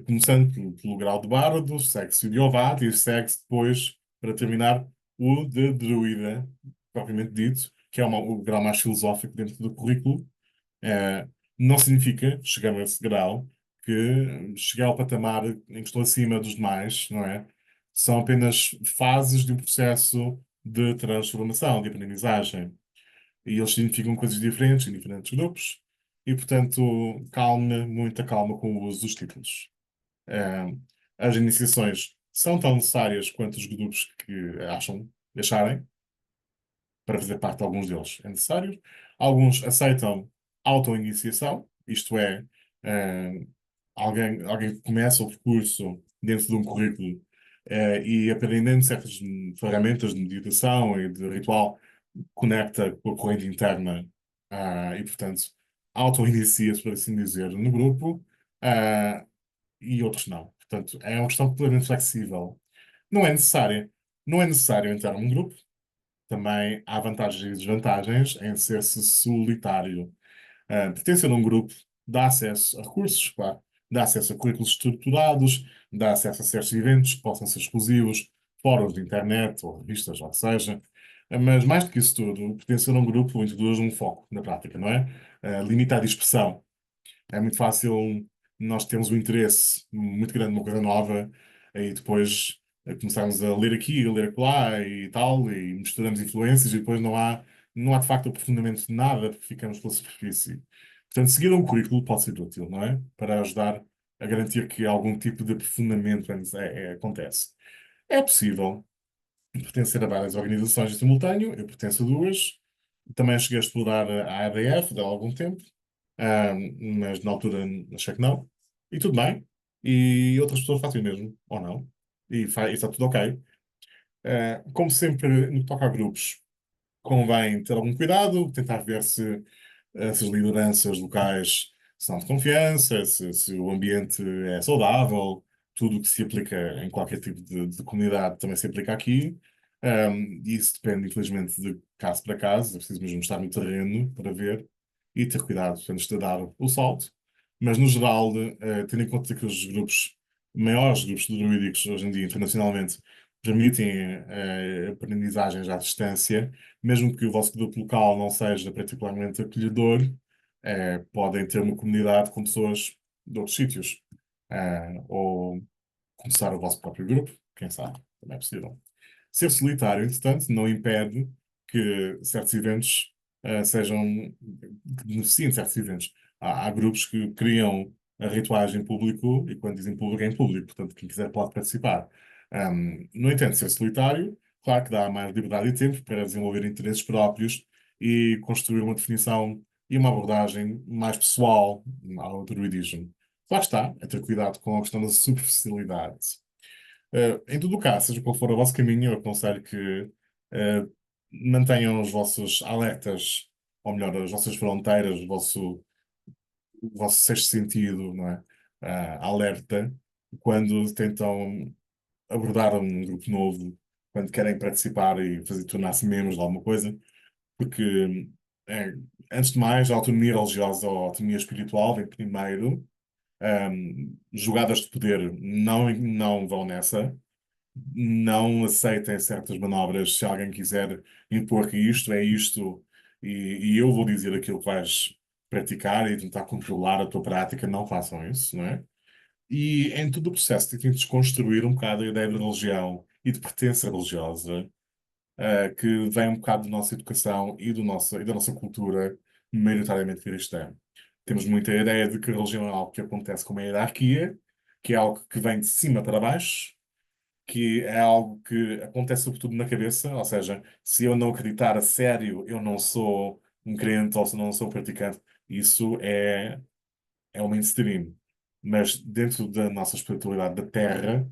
Começando pelo grau de bardo, segue-se o de Ovate e segue-se depois, para terminar, o de druida, propriamente dito, que é o grau mais filosófico dentro do currículo. Eh, não significa, chegando a esse grau, que chegar ao patamar em que estou acima dos demais, não é? São apenas fases de um processo de transformação, de aprendizagem. E eles significam coisas diferentes em diferentes grupos. E, portanto, calma, muita calma com o uso dos títulos. Eh, as iniciações são tão necessárias quanto os grupos que acharem, para fazer parte de alguns deles é necessário. Alguns aceitam auto-iniciação, isto é, eh, alguém que começa o percurso dentro de um currículo e aprendendo certas ferramentas de meditação e de ritual, conecta com a corrente interna e, portanto, auto-inicia-se, por assim dizer, no grupo, ah, e outros não. Portanto, é uma questão completamente flexível. Não é necessária. Não é necessário entrar num grupo. Também há vantagens e desvantagens em ser-se solitário. Pertencer a um grupo dá acesso a recursos, claro, dá acesso a currículos estruturados, dá acesso a certos eventos que possam ser exclusivos, fóruns de internet ou revistas, ou o que seja. Mas mais do que isso tudo, pertencer a um grupo introduz um foco na prática, não é? Limita a dispersão. É muito fácil nós termos um interesse muito grande numa coisa nova e depois começarmos a ler aqui, a ler acolá e tal, e misturamos influências e depois não há de facto aprofundamento de nada porque ficamos pela superfície. Portanto, seguir um currículo pode ser útil, não é? Para ajudar a garantir que algum tipo de aprofundamento acontece. É possível pertencer a várias organizações em simultâneo, eu pertenço a 2. Também cheguei a explorar a ADF há algum tempo, mas na altura achei que não. E tudo bem. E outras pessoas fazem o mesmo, ou não. E está tudo ok. Como sempre, no que toca a grupos, convém ter algum cuidado, tentar ver se essas lideranças locais são de confiança, se o ambiente é saudável, tudo o que se aplica em qualquer tipo de comunidade também se aplica aqui. E isso depende, infelizmente, de caso para caso, é preciso mesmo estar no terreno para ver e ter cuidado antes de dar o salto. Mas, no geral, tendo em conta que os grupos, maiores grupos druídicos hoje em dia, internacionalmente, permitem aprendizagens à distância, mesmo que o vosso grupo local não seja particularmente acolhedor, podem ter uma comunidade com pessoas de outros sítios. Ou começar o vosso próprio grupo, quem sabe, também é possível. Ser solitário, entretanto, não impede que certos eventos sejam, que beneficiem de certos eventos. Há grupos que criam rituais em público e quando dizem público é em público, portanto, quem quiser pode participar. No entanto, ser solitário, claro que dá mais liberdade e tempo para desenvolver interesses próprios e construir uma definição e uma abordagem mais pessoal ao druidismo. Lá está, é ter cuidado com a questão da superficialidade. Em todo o caso, seja qual for o vosso caminho, eu aconselho que mantenham os vossos alertas, ou melhor, as vossas fronteiras, o vosso sexto sentido, não é? Alerta, quando tentam abordar um grupo novo, quando querem participar e fazer tornar-se membros de alguma coisa, porque, é, antes de mais, a autonomia religiosa ou a autonomia espiritual vem primeiro. Jogadas de poder não vão nessa. Não aceitem certas manobras. Se alguém quiser impor que isto é isto e eu vou dizer aquilo que vais praticar e tentar controlar a tua prática, não façam isso, não é? E em todo o processo tentem desconstruir um bocado a ideia de religião e de pertença religiosa, que vem um bocado da nossa educação e da nossa cultura maioritariamente cristã. Temos muita ideia de que a religião é algo que acontece com uma hierarquia, que é algo que vem de cima para baixo, que é algo que acontece sobretudo na cabeça, ou seja, se eu não acreditar a sério, eu não sou um crente ou se não sou praticante, isso é o mainstream. Mas dentro da nossa espiritualidade da Terra,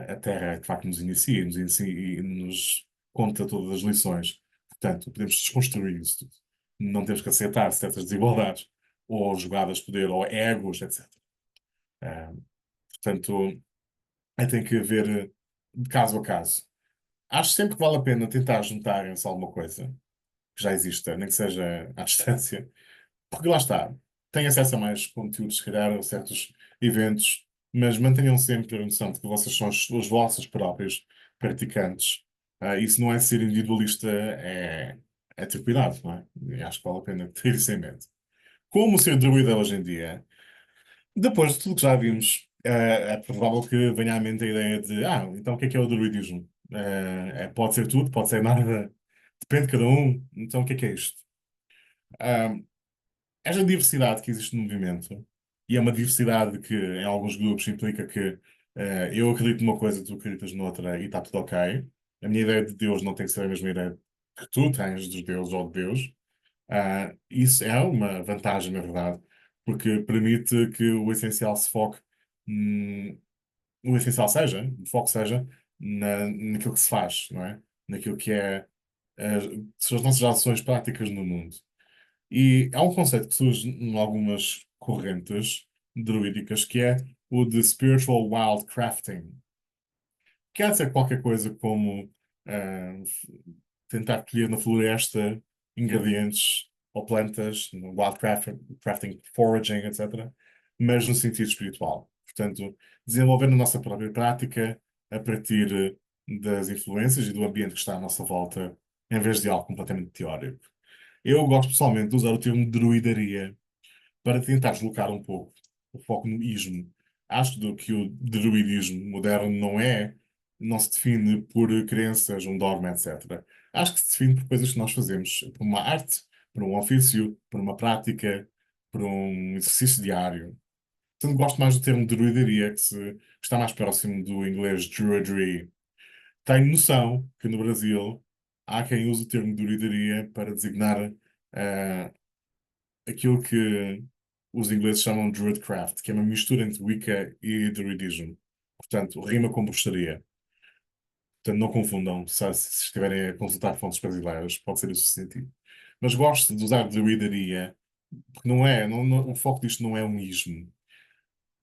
a Terra de facto nos inicia e nos conta todas as lições. Portanto, podemos desconstruir isso tudo. Não temos que aceitar certas desigualdades, ou jogadas de poder, ou egos, etc. Eh, portanto, tem que haver de caso a caso. Acho sempre que vale a pena tentar juntarem-se a alguma coisa. que já exista, nem que seja à distância, porque lá está, tem acesso a mais conteúdos, se calhar, a certos eventos, mas mantenham sempre a noção de que vocês são os vossos próprios praticantes. Isso não é ser individualista, é ter cuidado, não é? E acho que vale a pena ter isso em mente. Como ser druida hoje em dia? Depois de tudo que já vimos, é provável que venha à mente a ideia de, então o que é o druidismo? Pode ser tudo, pode ser nada, depende de cada um. Então o que é isto? Ah, Esta diversidade que existe no movimento, e é uma diversidade que em alguns grupos implica que eu acredito numa coisa, tu acreditas noutra e está tudo ok. A minha ideia de Deus não tem que ser a mesma ideia que tu tens dos deuses ou de Deus. Isso é uma vantagem, na verdade, porque permite que o essencial se foque, hum, o essencial seja, o foco seja naquilo que se faz, não é? Naquilo que as, são as nossas ações práticas no mundo. E há um conceito que surge em algumas correntes druídicas que é o de spiritual wildcrafting. Quer dizer qualquer coisa como tentar colher na floresta ingredientes ou plantas, no wildcrafting, foraging, etc., mas no sentido espiritual. Portanto, desenvolver a nossa própria prática a partir das influências e do ambiente que está à nossa volta, em vez de algo completamente teórico. Eu gosto pessoalmente de usar o termo druidaria para tentar deslocar um pouco o foco no ismo. Acho que o druidismo moderno não se define por crenças, um dogma, etc. Acho que se define por coisas que nós fazemos, por uma arte, por um ofício, por uma prática, por um exercício diário. Portanto, gosto mais do termo druidaria, que está mais próximo do inglês druidry. Tenho noção que no Brasil há quem use o termo druidaria para designar eh, aquilo que os ingleses chamam de Druidcraft, que é uma mistura entre Wicca e Druidismo. Portanto, rima com bruxaria. Portanto, não confundam se estiverem a consultar fontes brasileiras, pode ser esse o sentido. Mas gosto de usar druidaria, porque o foco disto não é um ismo.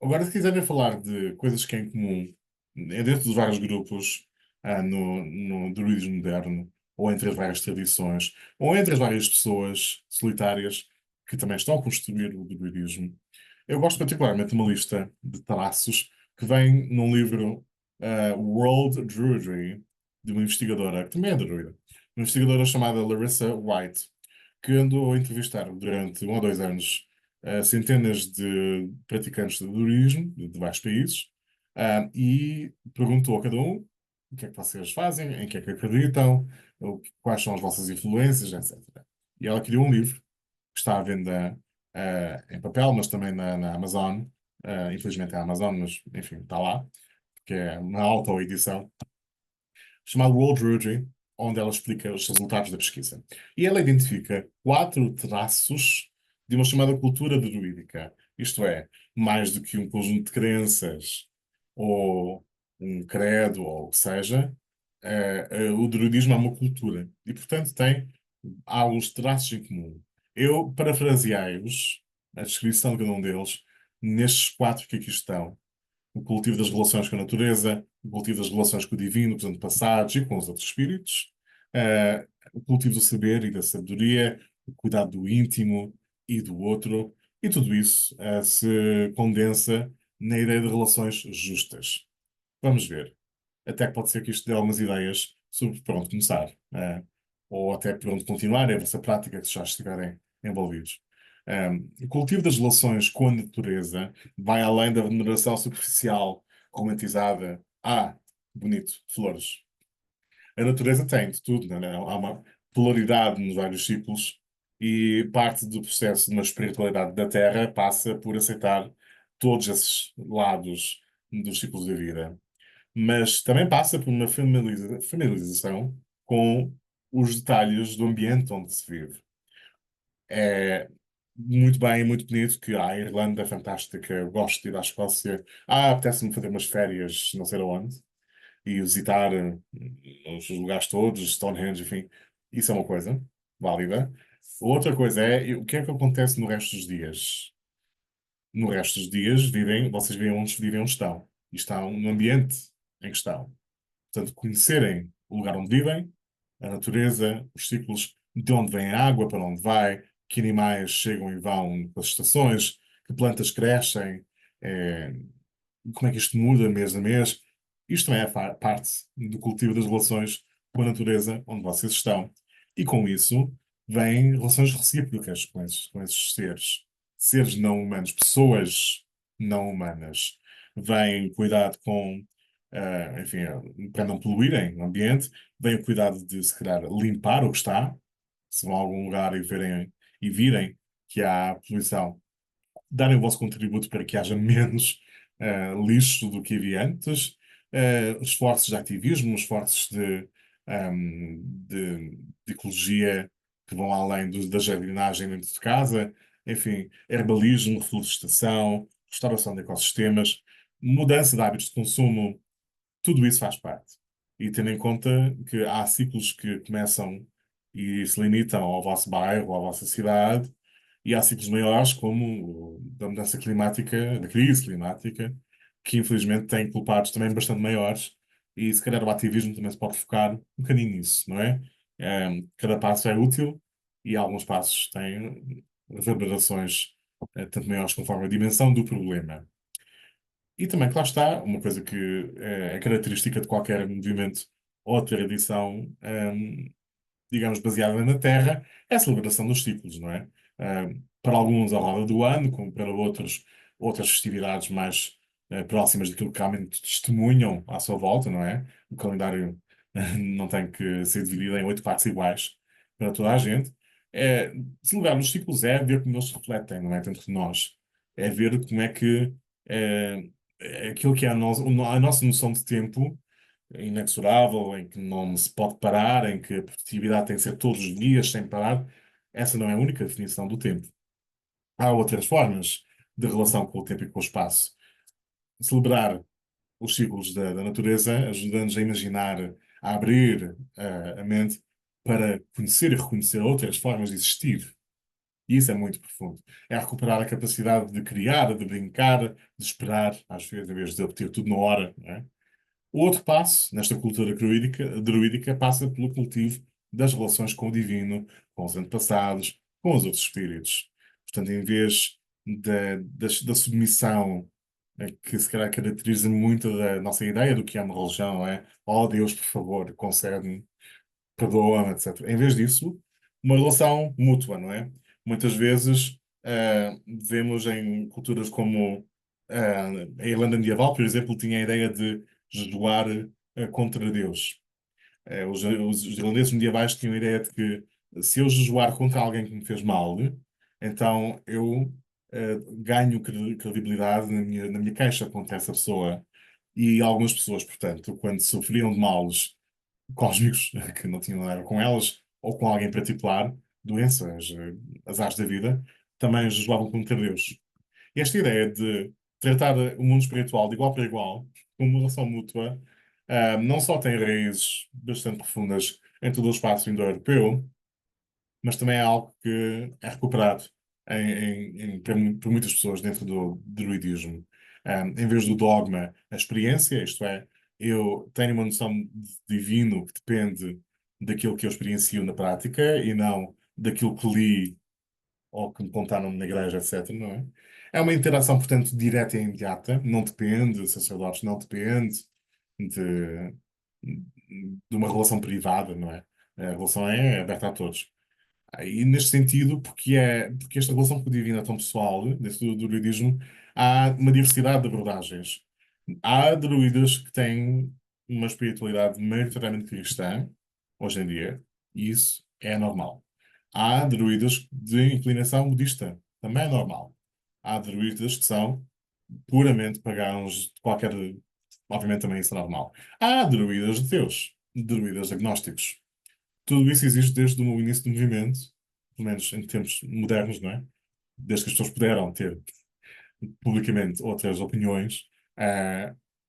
Agora, se quiserem falar de coisas que é em comum, é dentro dos vários grupos, no druidismo moderno, ou entre as várias tradições, ou entre as várias pessoas solitárias que também estão a construir o druidismo, eu gosto particularmente de uma lista de traços que vem num livro, World Druidry, de uma investigadora, que também é druida, uma investigadora chamada Larissa White, que andou a entrevistar durante 1 ou 2 anos centenas de praticantes de druidismo de vários países, e perguntou a cada um o que é que vocês fazem, em que é que acreditam, quais são as vossas influências, etc. E ela criou um livro que está à venda em papel, mas também na Amazon. Infelizmente é a Amazon, mas enfim, está lá, que é uma autoedição chamado World Druidry, onde ela explica os resultados da pesquisa. E ela identifica 4 traços de uma chamada cultura druídica. Isto é, mais do que um conjunto de crenças ou um credo ou o que seja, o druidismo é uma cultura e, portanto, tem alguns traços em comum. Eu parafraseei-os, a descrição de cada um deles, nestes 4 que aqui estão: o cultivo das relações com a natureza, o cultivo das relações com o divino, com os antepassados e com os outros espíritos, o cultivo do saber e da sabedoria, o cuidado do íntimo e do outro, e tudo isso se condensa na ideia de relações justas. Vamos ver. Até que pode ser que isto dê algumas ideias sobre por onde começar, ou até por onde continuar essa prática que já estiverem envolvidos. O cultivo das relações com a natureza vai além da veneração superficial, romantizada. Bonito, flores. A natureza tem de tudo, não é? Há uma polaridade nos vários ciclos e parte do processo de uma espiritualidade da Terra passa por aceitar todos esses lados dos ciclos da vida, mas também passa por uma familiarização com os detalhes do ambiente onde se vive. É muito bem, muito bonito que a Irlanda é fantástica, eu gosto de ir à Escócia. Apetece-me fazer umas férias, não sei aonde, e visitar os lugares todos, Stonehenge, enfim. Isso é uma coisa válida. Outra coisa é o que é que acontece no resto dos dias. No resto dos dias, vocês vivem onde estão. E estão no ambiente em que estão. Portanto, conhecerem o lugar onde vivem, a natureza, os ciclos, de onde vem a água, para onde vai, que animais chegam e vão pelas estações, que plantas crescem, eh, como é que isto muda mês a mês. Isto também é parte do cultivo das relações com a natureza onde vocês estão. E com isso vêm relações recíprocas com esses seres. Seres não humanos, pessoas não humanas. Vem cuidado com, enfim, para não poluírem o ambiente, vem o cuidado de, se calhar, limpar o que está. Se vão a algum lugar e virem que há poluição, darem o vosso contributo para que haja menos lixo do que havia antes, esforços de ativismo, esforços de ecologia que vão além da jardinagem dentro de casa, enfim, herbalismo, reflorestação, restauração de ecossistemas, mudança de hábitos de consumo, tudo isso faz parte. E tendo em conta que há ciclos que começam e se limitam ao vosso bairro, à vossa cidade, e há ciclos maiores, como o da mudança climática, da crise climática, que infelizmente tem culpados também bastante maiores, e se calhar o ativismo também se pode focar um bocadinho nisso, não é? Cada passo é útil e alguns passos têm reverberações tanto maiores conforme a dimensão do problema. E também, que lá está, uma coisa que é característica de qualquer movimento ou tradição, digamos, baseada na Terra, é a celebração dos ciclos, não é? Para alguns, a roda do ano, como para outros, outras festividades mais próximas daquilo que realmente testemunham à sua volta, não é? O calendário não tem que ser dividido em 8 partes iguais para toda a gente. É, celebrar os ciclos é ver como eles se refletem, não é? Dentro de nós. É ver como é que é, aquilo que é a nossa noção de tempo inexorável, em que não se pode parar, em que a produtividade tem que ser todos os dias, sem parar. Essa não é a única definição do tempo. Há outras formas de relação com o tempo e com o espaço. Celebrar os ciclos da natureza ajuda-nos a imaginar, a abrir a mente para conhecer e reconhecer outras formas de existir. E isso é muito profundo. É recuperar a capacidade de criar, de brincar, de esperar, às vezes, em vez de obter tudo na hora, não é? O outro passo, nesta cultura druídica, passa pelo cultivo das relações com o divino, com os antepassados, com os outros espíritos. Portanto, em vez da submissão que se calhar caracteriza muito da nossa ideia do que é uma religião, não é? Oh Deus, por favor, concede-me, perdoa-me, etc. Em vez disso, uma relação mútua, não é? Muitas vezes vemos em culturas como a Irlanda medieval, por exemplo, tinha a ideia de jejuar contra Deus. Os irlandeses medievais tinham a ideia de que se eu jejuar contra alguém que me fez mal, então eu ganho credibilidade na minha queixa contra essa pessoa. E algumas pessoas, portanto, quando sofriam de males cósmicos, que não tinham nada a ver com elas, ou com alguém particular, doenças, azares da vida, também jejuavam contra Deus. E esta ideia de tratar o mundo espiritual de igual para igual, com uma relação mútua, não só tem raízes bastante profundas em todo o espaço indo-europeu, mas também é algo que é recuperado por muitas pessoas dentro do druidismo. Em vez do dogma, a experiência, isto é, eu tenho uma noção de divino que depende daquilo que eu experiencio na prática e não daquilo que li ou que me contaram na igreja, etc., não é? É uma interação, portanto, direta e imediata, não depende de sacerdotes, não depende de, de uma relação privada, não é? A relação é aberta a todos. E neste sentido, porque esta relação com o divino é tão pessoal, dentro do druidismo, há uma diversidade de abordagens. Há druidas que têm uma espiritualidade maioritariamente cristã, hoje em dia, e isso é normal. Há druidas de inclinação budista, também é normal. Há druidas que são puramente pagãos, de qualquer. Obviamente também isso é normal. Há druidas de Deus, druidas agnósticos. Tudo isso existe desde o início do movimento, pelo menos em tempos modernos, não é? Desde que as pessoas puderam ter publicamente outras opiniões,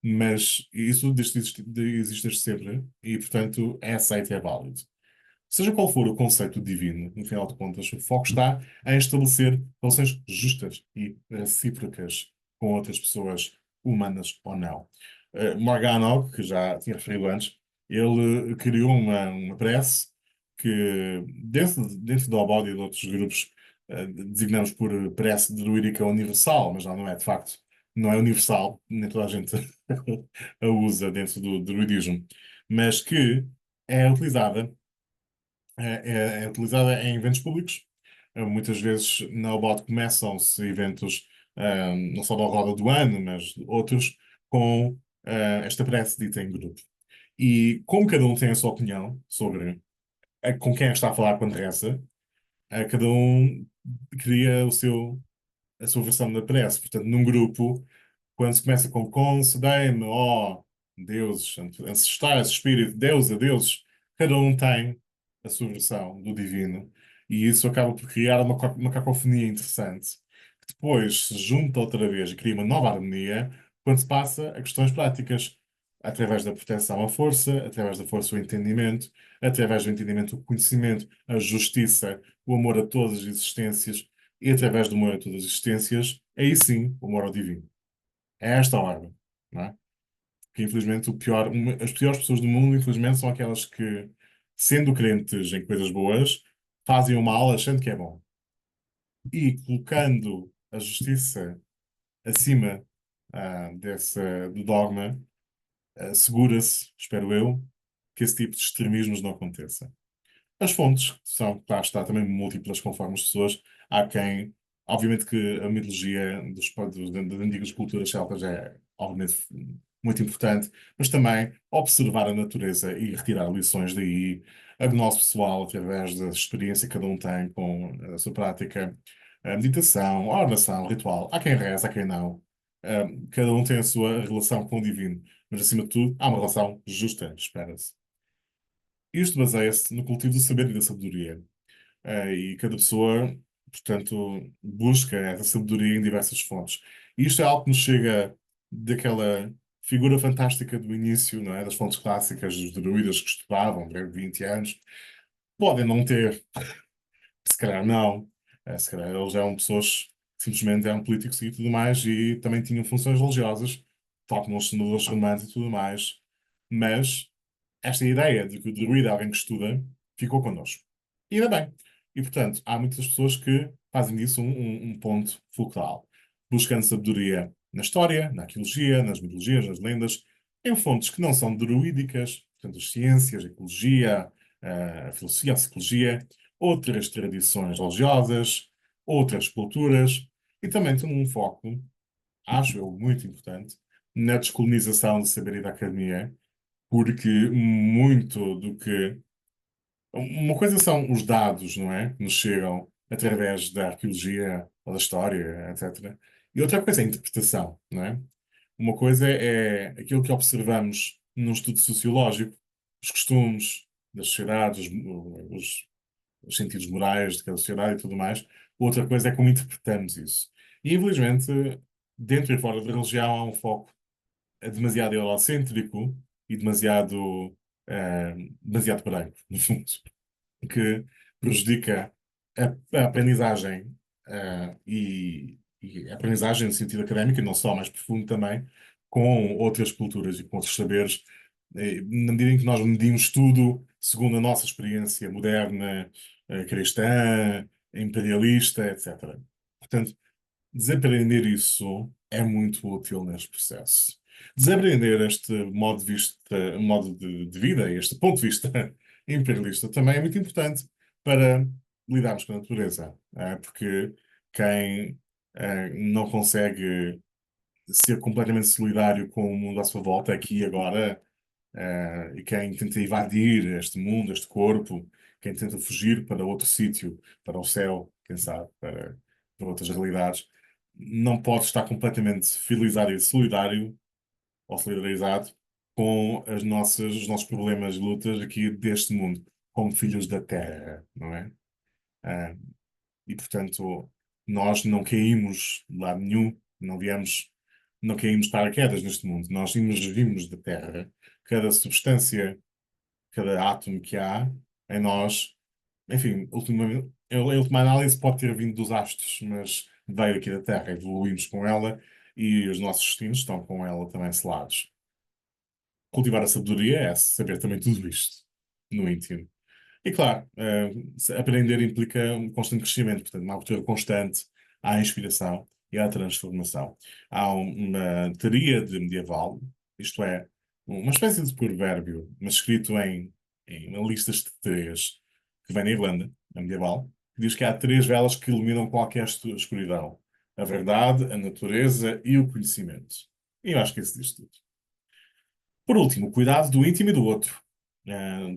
mas isso existe desde sempre e, portanto, é aceito e é válido. Seja qual for o conceito divino, no final de contas, o foco está em estabelecer relações justas e recíprocas com outras pessoas, humanas ou não. Morganwg, que já tinha referido antes, ele criou uma prece que dentro do Obod e de outros grupos designamos por prece druídica universal, mas não é de facto, não é universal, nem toda a gente a usa dentro do druidismo, mas que é utilizada, é utilizada em eventos públicos. Muitas vezes na Obod começam-se eventos, não só da roda do ano, mas outros, com esta prece dita em grupo. E como cada um tem a sua opinião sobre com quem é que está a falar quando reza, cada um cria a sua versão da prece. Portanto, num grupo, quando se começa com concedei-me, ó deuses, ancestrais, espírito, Deus a deuses, cada um tem a sua versão do divino. E isso acaba por criar uma cacofonia interessante, que depois se junta outra vez e cria uma nova harmonia quando se passa a questões práticas. Através da proteção à força, através da força o entendimento, através do entendimento o conhecimento, a justiça, o amor a todas as existências, e através do amor a todas as existências, aí sim o amor ao divino. É esta a ordem, não é? Que infelizmente as piores pessoas do mundo, infelizmente, são aquelas que, sendo crentes em coisas boas, fazem o mal achando que é bom. E colocando a justiça acima do dogma, segura-se, espero eu, que esse tipo de extremismos não aconteça. As fontes são, lá está, também múltiplas conforme as pessoas. Há quem, obviamente que a mitologia das antigas culturas celtas é, obviamente, muito importante, mas também observar a natureza e retirar lições daí, a gnose pessoal, através da experiência que cada um tem com a sua prática, a meditação, a oração, o ritual. Há quem reza, há quem não. Cada um tem a sua relação com o divino, mas acima de tudo, há uma relação justa, espera-se. Isto baseia-se no cultivo do saber e da sabedoria. E cada pessoa, portanto, busca essa sabedoria em diversas fontes. E isto é algo que nos chega daquela figura fantástica do início, não é? Das fontes clássicas dos druidas que estudavam durante 20 anos. Podem não ter, se calhar não. Se calhar eles eram pessoas que simplesmente eram políticos e tudo mais e também tinham funções religiosas, tal como os senadores romanos e tudo mais. Mas esta ideia de que o druida é alguém que estuda ficou connosco. E ainda bem. E, portanto, há muitas pessoas que fazem disso um ponto fulcral, buscando sabedoria na história, na arqueologia, nas mitologias, nas lendas, em fontes que não são druídicas, portanto, as ciências, a ecologia, a filosofia, a psicologia, outras tradições religiosas, outras culturas, e também tem um foco, acho eu, muito importante, na descolonização do saber e da academia, porque muito do que. Uma coisa são os dados, não é? Que nos chegam através da arqueologia, ou da história, etc. E outra coisa é a interpretação, não é? Uma coisa é aquilo que observamos num estudo sociológico, os costumes das sociedades, os sentidos morais de cada sociedade e tudo mais. Outra coisa é como interpretamos isso. E, infelizmente, dentro e fora da religião há um foco demasiado eurocêntrico e demasiado branco, no fundo, que prejudica a aprendizagem e a aprendizagem no sentido académico, e não só, mais profundo também, com outras culturas e com outros saberes, na medida em que nós medimos tudo segundo a nossa experiência moderna, cristã, imperialista, etc. Portanto, desaprender isso é muito útil neste processo. Desaprender este modo de vida, este ponto de vista imperialista, também é muito importante para lidarmos com a natureza, porque quem não consegue ser completamente solidário com o mundo à sua volta, aqui e agora, e quem tenta invadir este mundo, este corpo, quem tenta fugir para outro sítio, para o céu, quem sabe, para outras realidades, não pode estar completamente fidelizado e solidário ou solidarizado com os nossos problemas e lutas aqui deste mundo, como filhos da Terra, não é? Ah, e portanto, nós não caímos de lado nenhum, não caímos de paraquedas neste mundo, nós emergimos da Terra. Cada substância, cada átomo que há em nós, enfim, a última análise pode ter vindo dos astros, mas veio aqui da Terra, evoluímos com ela e os nossos destinos estão com ela também selados. Cultivar a sabedoria é saber também tudo isto no íntimo. E claro, aprender implica um constante crescimento, portanto, uma abertura constante à inspiração e à transformação. Há uma teoria de medieval, isto é, uma espécie de provérbio, mas escrito em listas de três, que vem da Irlanda, a medieval, que diz que há três velas que iluminam qualquer escuridão: a verdade, a natureza e o conhecimento. E eu acho que isso diz tudo. Por último, o cuidado do íntimo e do outro.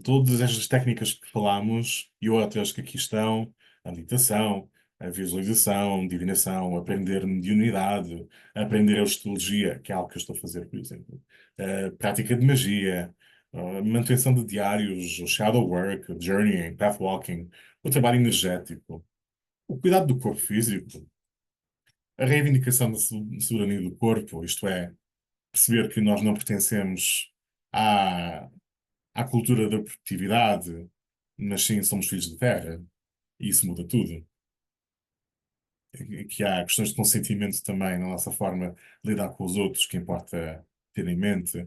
Todas estas técnicas que falámos e outras que aqui estão, a meditação, a visualização, divinação, aprender mediunidade, aprender a astrologia, que é algo que eu estou a fazer, por exemplo, a prática de magia, a manutenção de diários, o shadow work, o journeying, pathwalking, o trabalho energético, o cuidado do corpo físico, a reivindicação da soberania do corpo, isto é, perceber que nós não pertencemos à à cultura da produtividade, mas sim somos filhos de terra, e isso muda tudo. E que há questões de consentimento também na nossa forma de lidar com os outros, que importa ter em mente,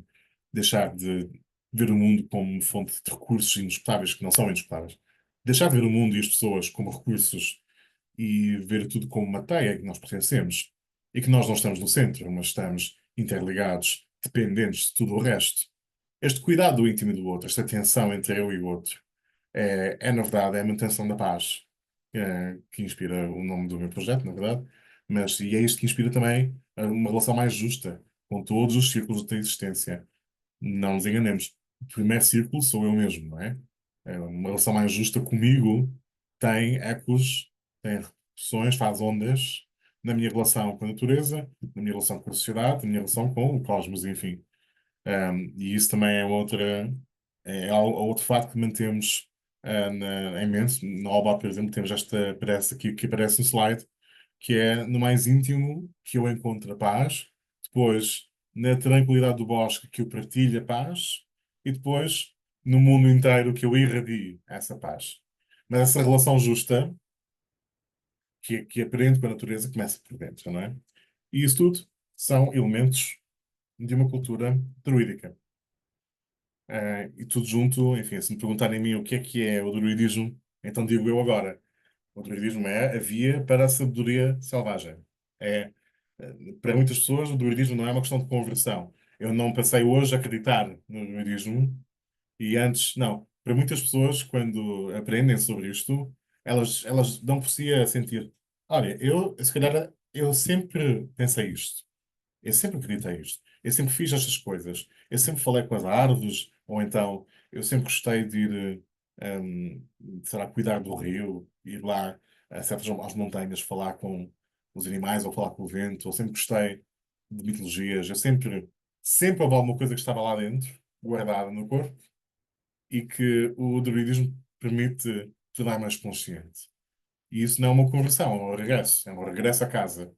deixar de ver o mundo como fonte de recursos inesgotáveis, que não são inesgotáveis. Deixar de ver o mundo e as pessoas como recursos e ver tudo como uma teia que nós pertencemos e que nós não estamos no centro, mas estamos interligados, dependentes de tudo o resto. Este cuidado do íntimo e do outro, esta tensão entre eu e o outro, na verdade, é a manutenção da paz, que inspira o nome do meu projeto, na verdade, mas e é isto que inspira também uma relação mais justa com todos os círculos da existência. Não nos enganemos, o primeiro círculo sou eu mesmo, não é? Uma relação mais justa comigo tem ecos, tem repercussões, faz ondas na minha relação com a natureza, na minha relação com a sociedade, na minha relação com o cosmos, enfim. E isso também é outro fato que mantemos em mente. No Alba, por exemplo, temos esta, parece aqui, que aparece no slide, que é no mais íntimo que eu encontro a paz, depois na tranquilidade do bosque que eu partilho a paz, e depois no mundo inteiro que eu irradio essa paz. Mas essa relação justa, que aprende com a natureza, começa por dentro, não é? E isso tudo são elementos de uma cultura druídica. E tudo junto, enfim, se me perguntarem a mim o que é o druidismo, então digo eu agora. O druidismo é a via para a sabedoria selvagem. É, para muitas pessoas, o druidismo não é uma questão de conversão. Eu não passei hoje a acreditar no druidismo e antes, não. Para muitas pessoas, quando aprendem sobre isto, elas dão por si a sentir: olha, eu, se calhar, eu sempre pensei isto. Eu sempre acreditei isto. Eu sempre fiz estas coisas. Eu sempre falei com as árvores, ou então eu sempre gostei de ir, sei lá, cuidar do rio, ir lá a certas às montanhas, falar com os animais, ou falar com o vento. Eu sempre gostei de mitologias. Sempre houve alguma coisa que estava lá dentro, guardada no corpo, e que o druidismo permite tornar mais consciente. E isso não é uma conversão, é um regresso a casa.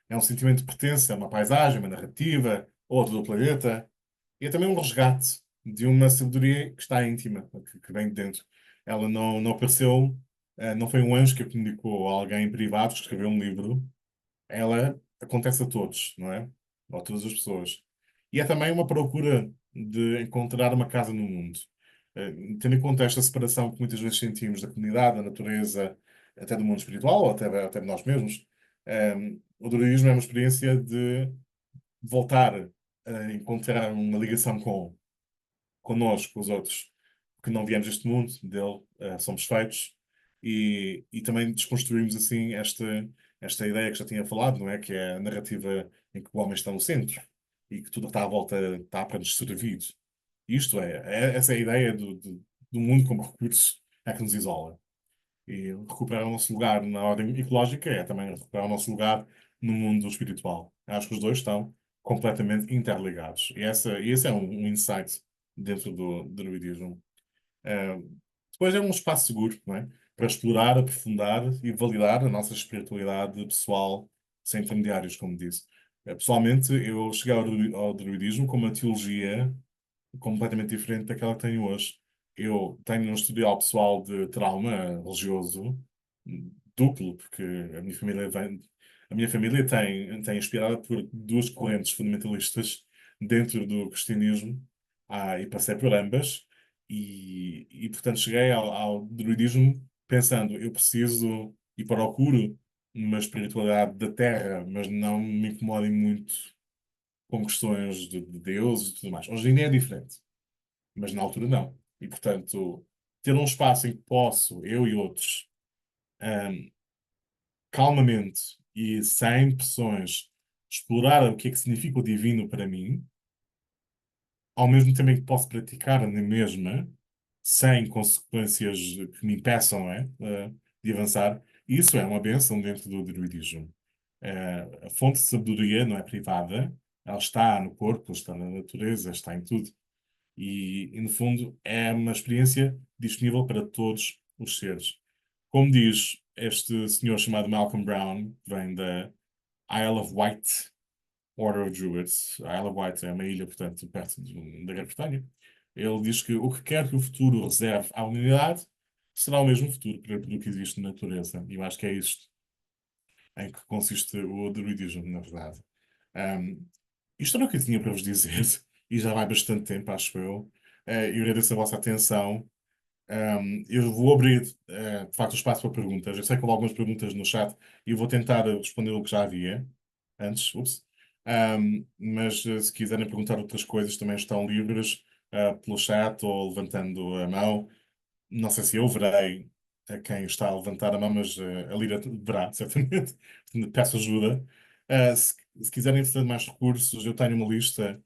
É um sentimento de pertença a uma paisagem, uma narrativa, outro do planeta. E é também um resgate de uma sabedoria que está íntima, que vem de dentro. Ela não apareceu, não foi um anjo que a comunicou a alguém privado que escreveu um livro. Ela acontece a todos, não é? Ou a todas as pessoas. E é também uma procura de encontrar uma casa no mundo. Tendo em conta esta separação que muitas vezes sentimos da comunidade, da natureza, até do mundo espiritual, ou até de nós mesmos, o druidismo é uma experiência de voltar a encontrar uma ligação connosco, com os outros, porque não viemos deste mundo, dele, somos feitos, e também desconstruímos assim esta ideia que já tinha falado, não é? Que é a narrativa em que o homem está no centro e que tudo que está à volta está para nos servir. Isto essa é a ideia do mundo como recurso é que nos isola. E recuperar o nosso lugar na ordem ecológica é também recuperar o nosso lugar no mundo espiritual. Acho que os dois estão completamente interligados. E esse é um insight dentro do druidismo. Eh, Depois é um espaço seguro, não é? Para explorar, aprofundar e validar a nossa espiritualidade pessoal sem intermediários, como disse. Pessoalmente, eu cheguei ao druidismo com uma teologia completamente diferente daquela que tenho hoje. Eu tenho um historial pessoal de trauma religioso duplo, porque a minha família tem inspirada por duas correntes fundamentalistas dentro do cristianismo, e passei por ambas. Portanto, cheguei ao druidismo pensando, eu preciso e procuro uma espiritualidade da Terra, mas não me incomodem muito com questões de Deus e tudo mais. Hoje em dia é diferente, mas na altura não. E, portanto, ter um espaço em que posso, eu e outros, ahm, calmamente e sem pressões, explorar o que é que significa o divino para mim, ao mesmo tempo em que posso praticar na mesma, sem consequências que me impeçam, de avançar, isso é uma bênção dentro do druidismo. A fonte de sabedoria não é privada, ela está no corpo, está na natureza, está em tudo. No fundo, é uma experiência disponível para todos os seres. Como diz este senhor chamado Malcolm Brown, que vem da Isle of Wight, Order of Druids. A Isle of Wight é uma ilha, portanto, perto da Grã-Bretanha. Ele diz que o que quer que o futuro reserve à humanidade será o mesmo futuro para tudo o que existe na natureza. E eu acho que é isto em que consiste o druidismo, na verdade. Um, Isto era o que eu tinha para vos dizer, e já vai bastante tempo, acho eu. Eu agradeço a vossa atenção. Eu vou abrir, de facto, o espaço para perguntas. Eu sei que houve algumas perguntas no chat e eu vou tentar responder o que já havia antes. Ups. Mas se quiserem perguntar outras coisas, também estão livres, pelo chat ou levantando a mão. Não sei se eu verei a quem está a levantar a mão, mas a Lira verá, certamente. Peço ajuda. Se quiserem fazer mais recursos, eu tenho uma lista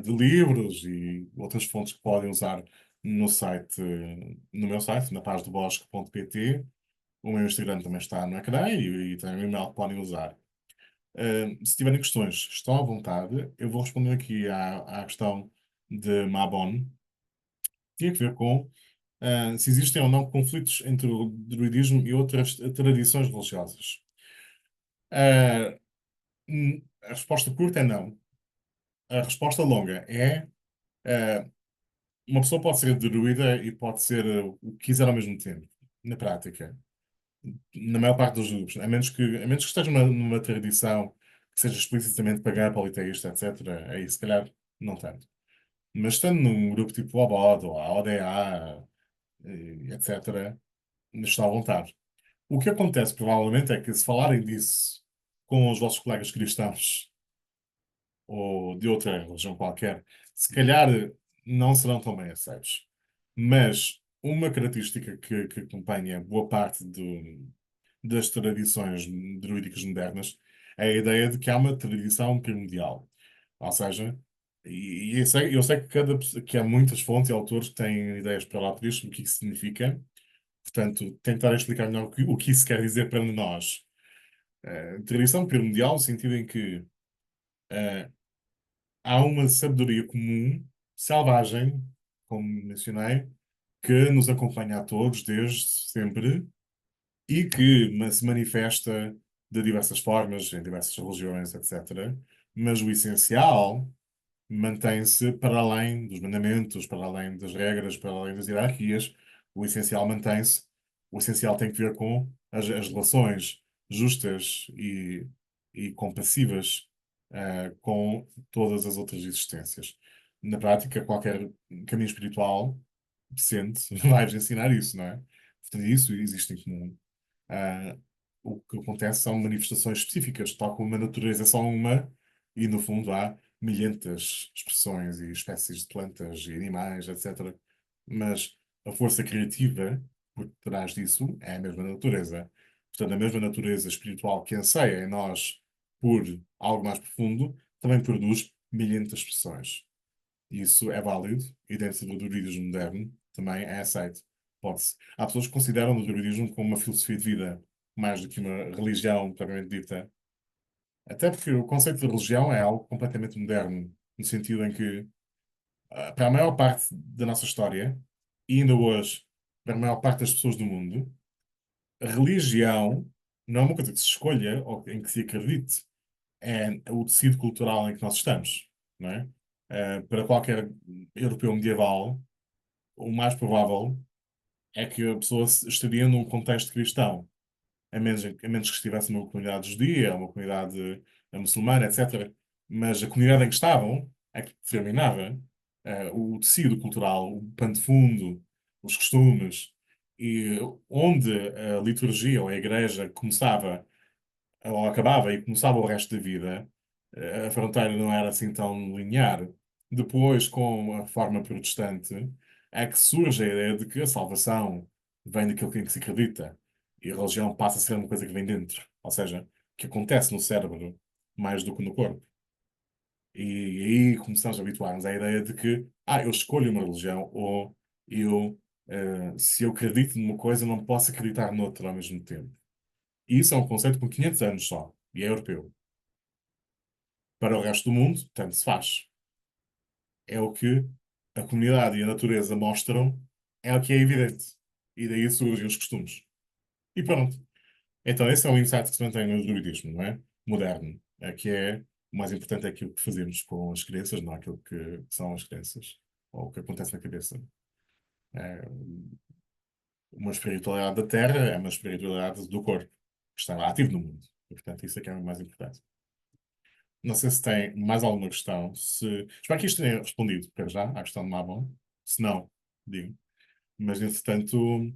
de livros e outras fontes que podem usar no site, no meu site, na pazdobosque.pt. O meu Instagram também está no ecrã e tem um e-mail que podem usar. Se tiverem questões, estão à vontade. Eu vou responder aqui à questão de Mabon. Tinha que ver com se existem ou não conflitos entre o druidismo e outras tradições religiosas. Ah, a resposta curta é não. A resposta longa é ah, uma pessoa pode ser druida e pode ser o que quiser ao mesmo tempo, na prática. Na maior parte dos grupos, a menos que esteja numa tradição que seja explicitamente pagã, politeísta, etc., aí se calhar não tanto. Mas estando num grupo tipo o OBOD ou a ODA, etc., está à vontade. O que acontece provavelmente é que se falarem disso com os vossos colegas cristãos ou de outra religião qualquer, se calhar não serão tão bem aceitos. Mas uma característica que acompanha boa parte das tradições druídicas modernas é a ideia de que há uma tradição primordial. Ou seja, e eu sei que há muitas fontes e autores que têm ideias para lá por isto, o que isso significa. Portanto, tentar explicar melhor o que isso quer dizer para nós. Tradição primordial, no sentido em que eh, há uma sabedoria comum, selvagem, como mencionei, que nos acompanha a todos desde sempre e que se manifesta de diversas formas, em diversas religiões, etc. Mas o essencial mantém-se para além dos mandamentos, para além das regras, para além das hierarquias. O essencial mantém-se. O essencial tem que ver com as relações justas e compassivas com todas as outras existências. Na prática, qualquer caminho espiritual decente vai-vos ensinar isso, não é? Portanto, isso existe em comum. Ah, o que acontece são manifestações específicas, tal como a natureza é só uma, e no fundo há milhentas expressões e espécies de plantas e animais, etc. Mas a força criativa por trás disso é a mesma natureza. Portanto, a mesma natureza espiritual que anseia em nós por algo mais profundo também produz milhentas expressões. Isso é válido e dentro do druidismo moderno também é aceito. Pode-se. Há pessoas que consideram o druidismo como uma filosofia de vida, mais do que uma religião propriamente dita. Até porque o conceito de religião é algo completamente moderno, no sentido em que, para a maior parte da nossa história, e ainda hoje, para a maior parte das pessoas do mundo, a religião não é uma coisa que se escolha ou em que se acredite. É o tecido cultural em que nós estamos, não é? Para qualquer europeu medieval, o mais provável é que a pessoa estaria num contexto cristão, a menos que estivesse numa comunidade judia, uma comunidade muçulmana, etc. Mas a comunidade em que estavam é que determinava. o tecido cultural, o pano de fundo, os costumes, e onde a liturgia ou a igreja começava ou acabava e começava o resto da vida, a fronteira não era assim tão linear. Depois, com a reforma protestante, é que surge a ideia de que a salvação vem daquilo em que se acredita e a religião passa a ser uma coisa que vem dentro, ou seja, que acontece no cérebro mais do que no corpo. E aí começamos a habituar-nos à ideia de que, eu escolho uma religião ou se eu acredito numa coisa, não posso acreditar noutra ao mesmo tempo. E isso é um conceito com 500 anos só, e é europeu. Para o resto do mundo, tanto se faz. É o que a comunidade e a natureza mostram, é o que é evidente. E daí surgem os costumes. E pronto. Então, esse é o insight que se mantém no druidismo, não é? Moderno. É que é o mais importante é aquilo que fazemos com as crenças, não aquilo que são as crenças. Ou o que acontece na cabeça. É uma espiritualidade da Terra é uma espiritualidade do corpo, que está ativo no mundo. E, portanto, isso é que é o mais importante. Não sei se tem mais alguma questão. Espero que isto tenha respondido para já à questão de Mabon. Se não, digo. Mas, entretanto,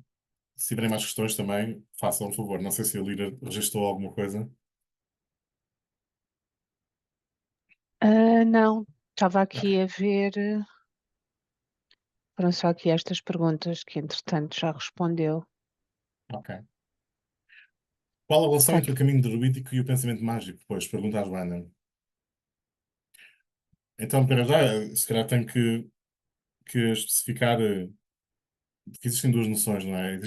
se tiverem mais questões também, façam um favor. Não sei se a Lira registrou alguma coisa. Não, estava aqui a ver, foram só aqui estas perguntas que entretanto já respondeu. Ok. Qual a relação entre o Portanto, caminho druídico e o pensamento mágico? Pois, pergunta a Joana. Então, para já, se calhar tenho que especificar, porque existem duas noções, não é?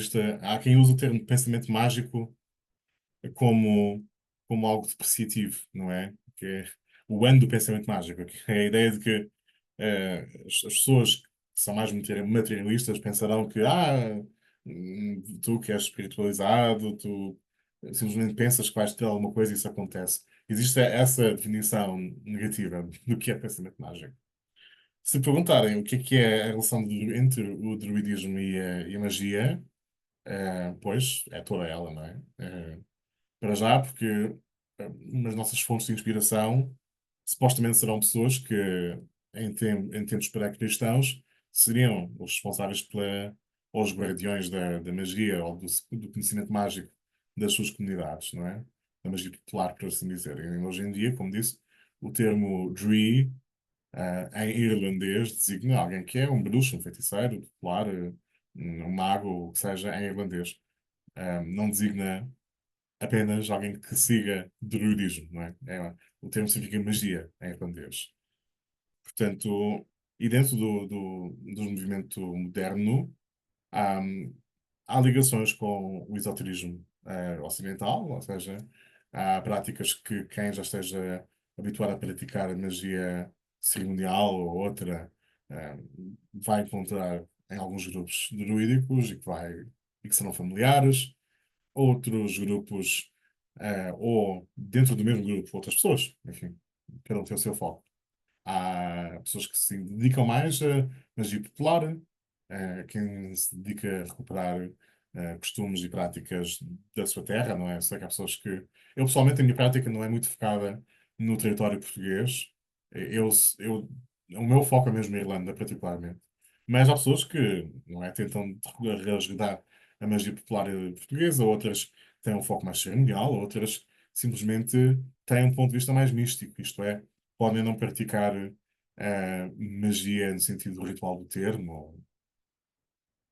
Há quem use o termo pensamento mágico como, como algo depreciativo, não é? Que é o ano do pensamento mágico, que é a ideia de que as pessoas que são mais materialistas pensarão que tu que és espiritualizado, tu simplesmente pensas que vais ter alguma coisa e isso acontece. Existe essa definição negativa do que é pensamento mágico. Se perguntarem o que é a relação entre o druidismo e a magia, pois é toda ela, não é? Para já, porque nas nossas fontes de inspiração supostamente serão pessoas que, em tempos pré-cristãos, seriam os responsáveis ou os guardiões da magia ou do conhecimento mágico das suas comunidades, não é? Da magia popular, por assim dizer. E hoje em dia, como disse, o termo Dree, em irlandês, designa alguém que é um bruxo, um feiticeiro, popular, um mago, o que seja, em irlandês. Não designa apenas alguém que siga druidismo, não é? O termo significa magia em irlandês. Portanto, e dentro do movimento moderno, há, há ligações com o esoterismo ocidental, ou seja, há práticas que quem já esteja habituado a praticar a magia cerimonial ou outra eh, vai encontrar em alguns grupos druídicos e que serão familiares. Outros grupos, ou dentro do mesmo grupo, outras pessoas, enfim, cada um tem o seu foco. Há pessoas que se dedicam mais a magia popular, quem se dedica a recuperar costumes e práticas da sua terra, não é? Sei que há pessoas que. Eu, pessoalmente, a minha prática não é muito focada no território português. Eu, eu, o meu foco é mesmo a Irlanda, particularmente. Mas há pessoas que, não é, tentam resgatar a magia popular portuguesa, outras têm um foco mais cerimonial, outras simplesmente têm um ponto de vista mais místico, isto é, podem não praticar magia no sentido ritual do termo,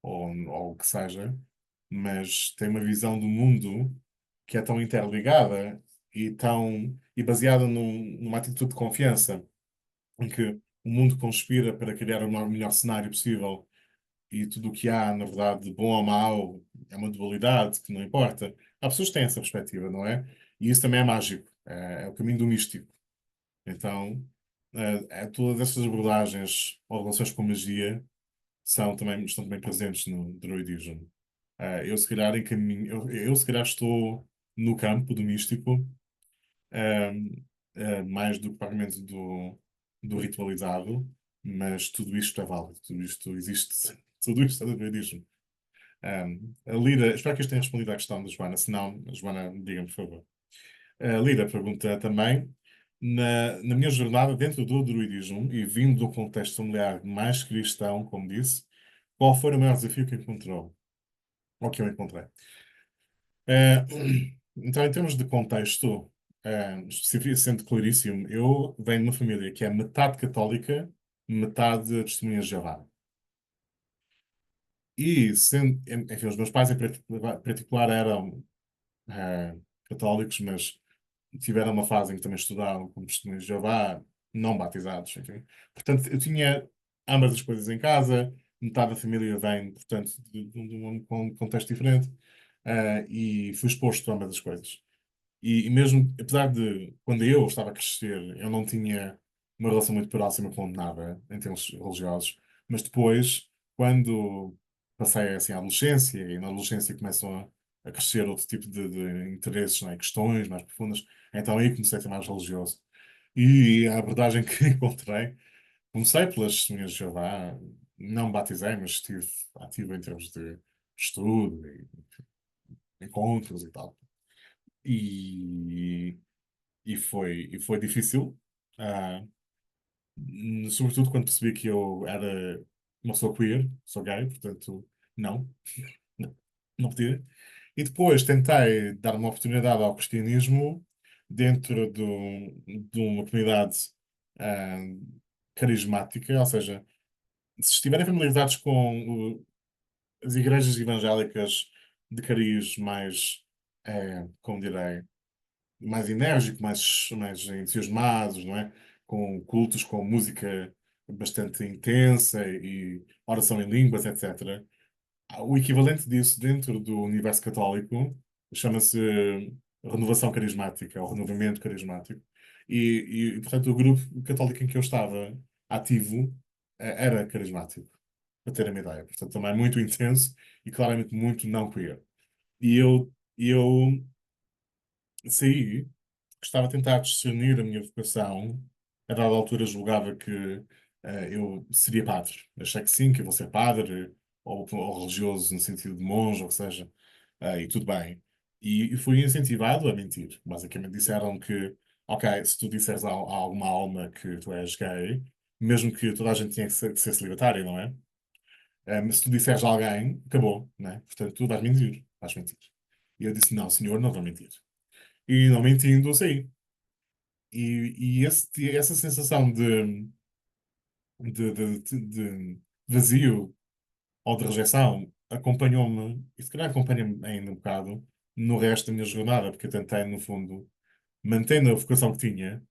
ou o que seja, mas têm uma visão do mundo que é tão interligada e baseada numa atitude de confiança, em que o mundo conspira para criar o melhor cenário possível e tudo o que há, na verdade, de bom ou mau, é uma dualidade que não importa. Há pessoas que têm essa perspectiva, não é? E isso também é mágico, é o caminho do místico. Então, todas essas abordagens ou relações com magia estão também presentes no druidismo. Eu, se calhar, eu, se calhar, estou no campo do místico, mais do que propriamente do ritualizado, mas tudo isto é válido, tudo isto existe, tudo isto é do druidismo. A Lira, espero que isto tenha respondido à questão da Joana, se não, Joana, diga-me, por favor. A Lira pergunta também. na minha jornada dentro do druidismo e vindo do contexto familiar mais cristão, como disse, qual foi o maior desafio que encontrou? Ou que eu encontrei? Eh, então, em termos de contexto, específico, sendo claríssimo, eu venho de uma família que é metade católica, metade testemunha de Jeová. E, sendo, enfim, os meus pais em particular eram católicos, mas tiveram uma fase em que também estudaram como testemunhas de Jeová, não batizados, enfim. Portanto, eu tinha ambas as coisas em casa, metade da família vem, portanto, de um contexto diferente, e fui exposto a ambas as coisas. E mesmo, apesar de, quando eu estava a crescer, eu não tinha uma relação muito próxima com nada, em termos religiosos, mas depois, quando passei assim, a adolescência, e na adolescência começam a crescer outro tipo de interesses, não é? Questões mais profundas, então aí comecei a ser mais religioso. E a abordagem que encontrei, comecei pelas testemunhas de Jeová, não me batizei, mas estive ativo em termos de estudo e encontros e tal. E e foi difícil, ah, sobretudo quando percebi que eu era uma pessoa queer, sou gay, portanto, não, não, não podia. E depois tentei dar uma oportunidade ao cristianismo dentro de uma comunidade, ah, carismática, ou seja, se estiverem familiarizados com as igrejas evangélicas de cariz mais, como direi, mais enérgico, mais entusiasmados, não é? Com cultos, com música bastante intensa e oração em línguas, etc. O equivalente disso dentro do universo católico chama-se renovação carismática, ou renovamento carismático. Portanto, o grupo católico em que eu estava ativo era carismático, para terem uma ideia. Portanto, também muito intenso e claramente muito não queer. E eu saí, estava a tentar discernir a minha vocação. A dada altura julgava que eu seria padre. Achei que sim, que eu vou ser padre, ou religioso no sentido de monge, ou que seja, e tudo bem. E fui incentivado a mentir. Basicamente disseram que, ok, se tu disseres a alguma alma que tu és gay, mesmo que toda a gente tenha que ser celibatário, não é? Mas se tu disseres a alguém, acabou, não é? Portanto, tu vais mentir, vais mentir. E eu disse, não, senhor, não vou mentir. E não mentindo, saí. Essa sensação de vazio ou de rejeição acompanhou-me, e se calhar acompanha-me ainda um bocado, no resto da minha jornada, porque eu tentei, no fundo, mantendo a vocação que tinha,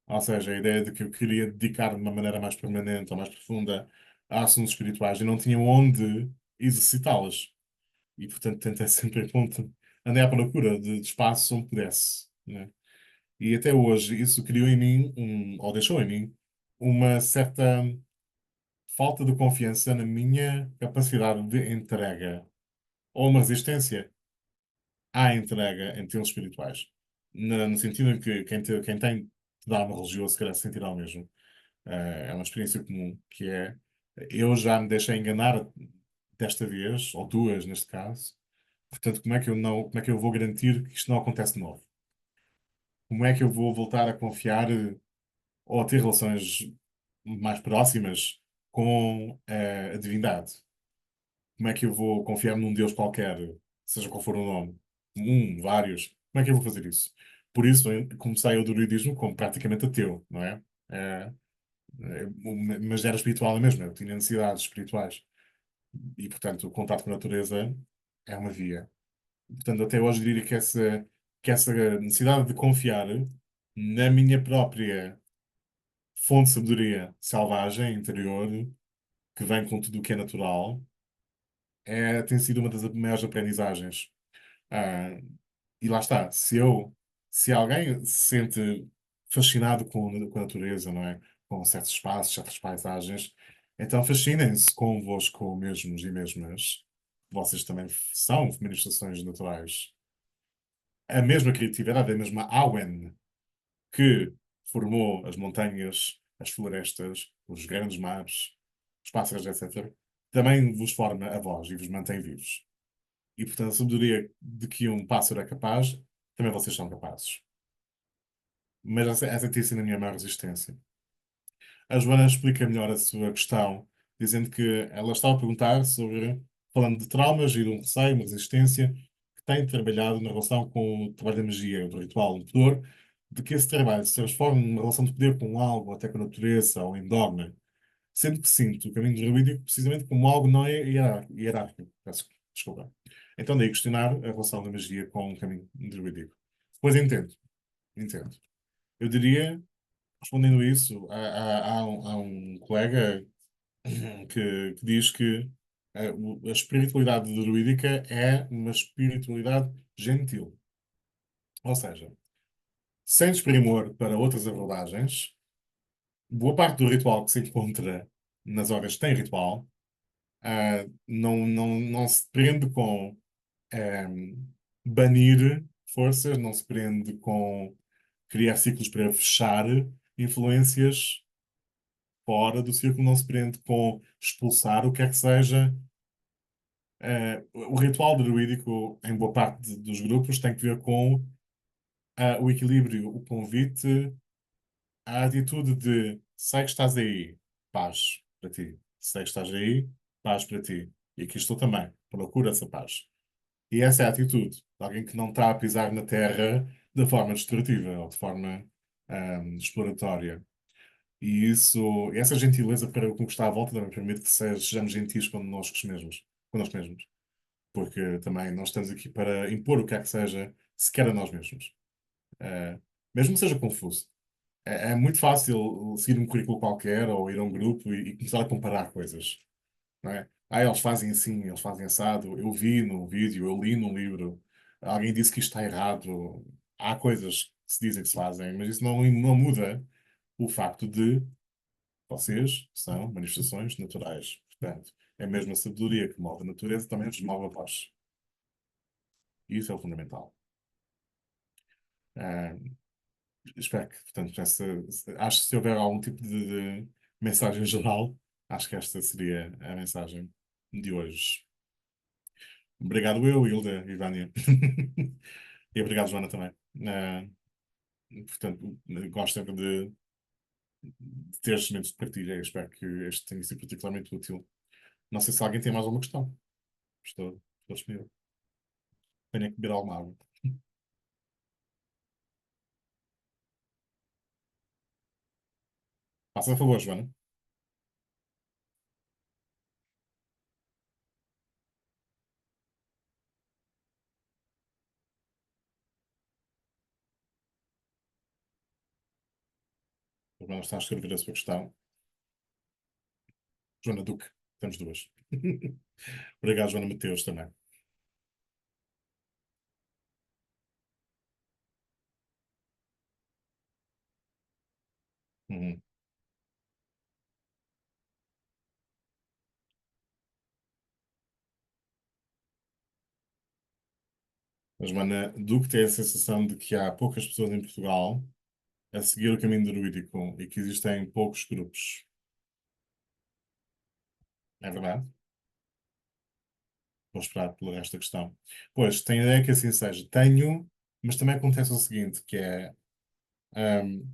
ou seja, a ideia de que eu queria dedicar-me de uma maneira mais permanente ou mais profunda a assuntos espirituais e não tinha onde exercitá-las. E, portanto, tentei sempre andei à procura de espaço onde pudesse, né? E até hoje isso criou em mim, ou deixou em mim, uma certa falta de confiança na minha capacidade de entrega, ou uma resistência à entrega em termos espirituais. No sentido em que quem tem de dar uma religioso se calhar sentirá o mesmo. É uma experiência comum, que é, eu já me deixei enganar desta vez, ou duas neste caso, portanto, como é que eu vou garantir que isto não acontece de novo? Como é que eu vou voltar a confiar ou a ter relações mais próximas com a divindade? Como é que eu vou confiar num Deus qualquer, seja qual for o nome? Vários. Como é que eu vou fazer isso? Por isso, eu comecei o druidismo como praticamente ateu, não é? Mas era espiritual mesmo, eu tinha necessidades espirituais. E, portanto, o contato com a natureza é uma via. Portanto, até hoje diria que essa necessidade de confiar na minha própria fonte de sabedoria selvagem, interior, que vem com tudo o que é natural, tem sido uma das maiores aprendizagens. Ah, e lá está, se alguém se sente fascinado com a natureza, não é? Com certos espaços, certas paisagens, então fascinem-se convosco mesmos e mesmas. Vocês também são manifestações naturais. A mesma criatividade, a mesma Awen que formou as montanhas, as florestas, os grandes mares, os pássaros, etc., também vos forma a vós e vos mantém vivos. E, portanto, a sabedoria de que um pássaro é capaz, também vocês são capazes. mas essa tem sido a minha maior resistência. A Joana explica melhor a sua questão, dizendo que ela estava a perguntar sobre, falando de traumas e de um receio, uma resistência, que tem trabalhado na relação com o trabalho da magia, do ritual, do poder, de que esse trabalho se transforma numa relação de poder com algo, até com a natureza ou em dogma, sendo que sinto o caminho druídico precisamente como algo não hierárquico. Desculpa. Então daí questionar a relação da magia com o caminho druídico. Pois entendo, entendo. Eu diria, respondendo isso, há um colega que diz que a espiritualidade druídica é uma espiritualidade gentil. Ou seja, sem desprimor para outras abordagens, boa parte do ritual que se encontra nas horas tem ritual, não se prende com banir forças, não se prende com criar ciclos para fechar influências fora do círculo, não se prende com expulsar o que é que seja. O ritual druídico, em boa parte dos grupos, tem que ver com o equilíbrio, o convite, a atitude de sei que estás aí, paz para ti. Sei que estás aí, paz para ti. E aqui estou também, procura essa paz. E essa é a atitude de alguém que não está a pisar na terra de forma destrutiva ou de forma exploratória. E essa gentileza para o que está à volta também permite que sejamos gentis connosco mesmos. Porque também nós estamos aqui para impor o que é que seja, sequer a nós mesmos. Uh, Mesmo que seja confuso. É muito fácil seguir um currículo qualquer ou ir a um grupo e começar a comparar coisas, não é? Eles fazem assim, eles fazem assado. Eu vi num vídeo, eu li num livro, alguém disse que isto está errado. Há coisas que se dizem que se fazem, mas isso não muda o facto de vocês são manifestações naturais. Portanto, é mesmo a sabedoria que move a natureza, também nos move a voz. Isso é o fundamental. Ah, Espero que, portanto, acho que se houver algum tipo de mensagem geral, acho que esta seria a mensagem de hoje. Obrigado eu, Hilda e Vânia. E obrigado, Joana, também. Ah, Portanto, gosto sempre de ter estes momentos de partilha. Eu espero que este tenha sido particularmente útil. Não sei se alguém tem mais alguma questão. Estou disponível. Tenho que beber alguma água. Faça a favor, Joana. A Joana está a escrever a sua questão. Joana Duque. Temos duas. Obrigado, Joana Mateus, também. Uhum. Mas, Joana Duque tem a sensação de que há poucas pessoas em Portugal a seguir o caminho druídico e que existem poucos grupos. É verdade? Vou esperar pela esta questão. Pois, tenho a ideia que assim seja. Tenho, mas também acontece o seguinte, que é hum,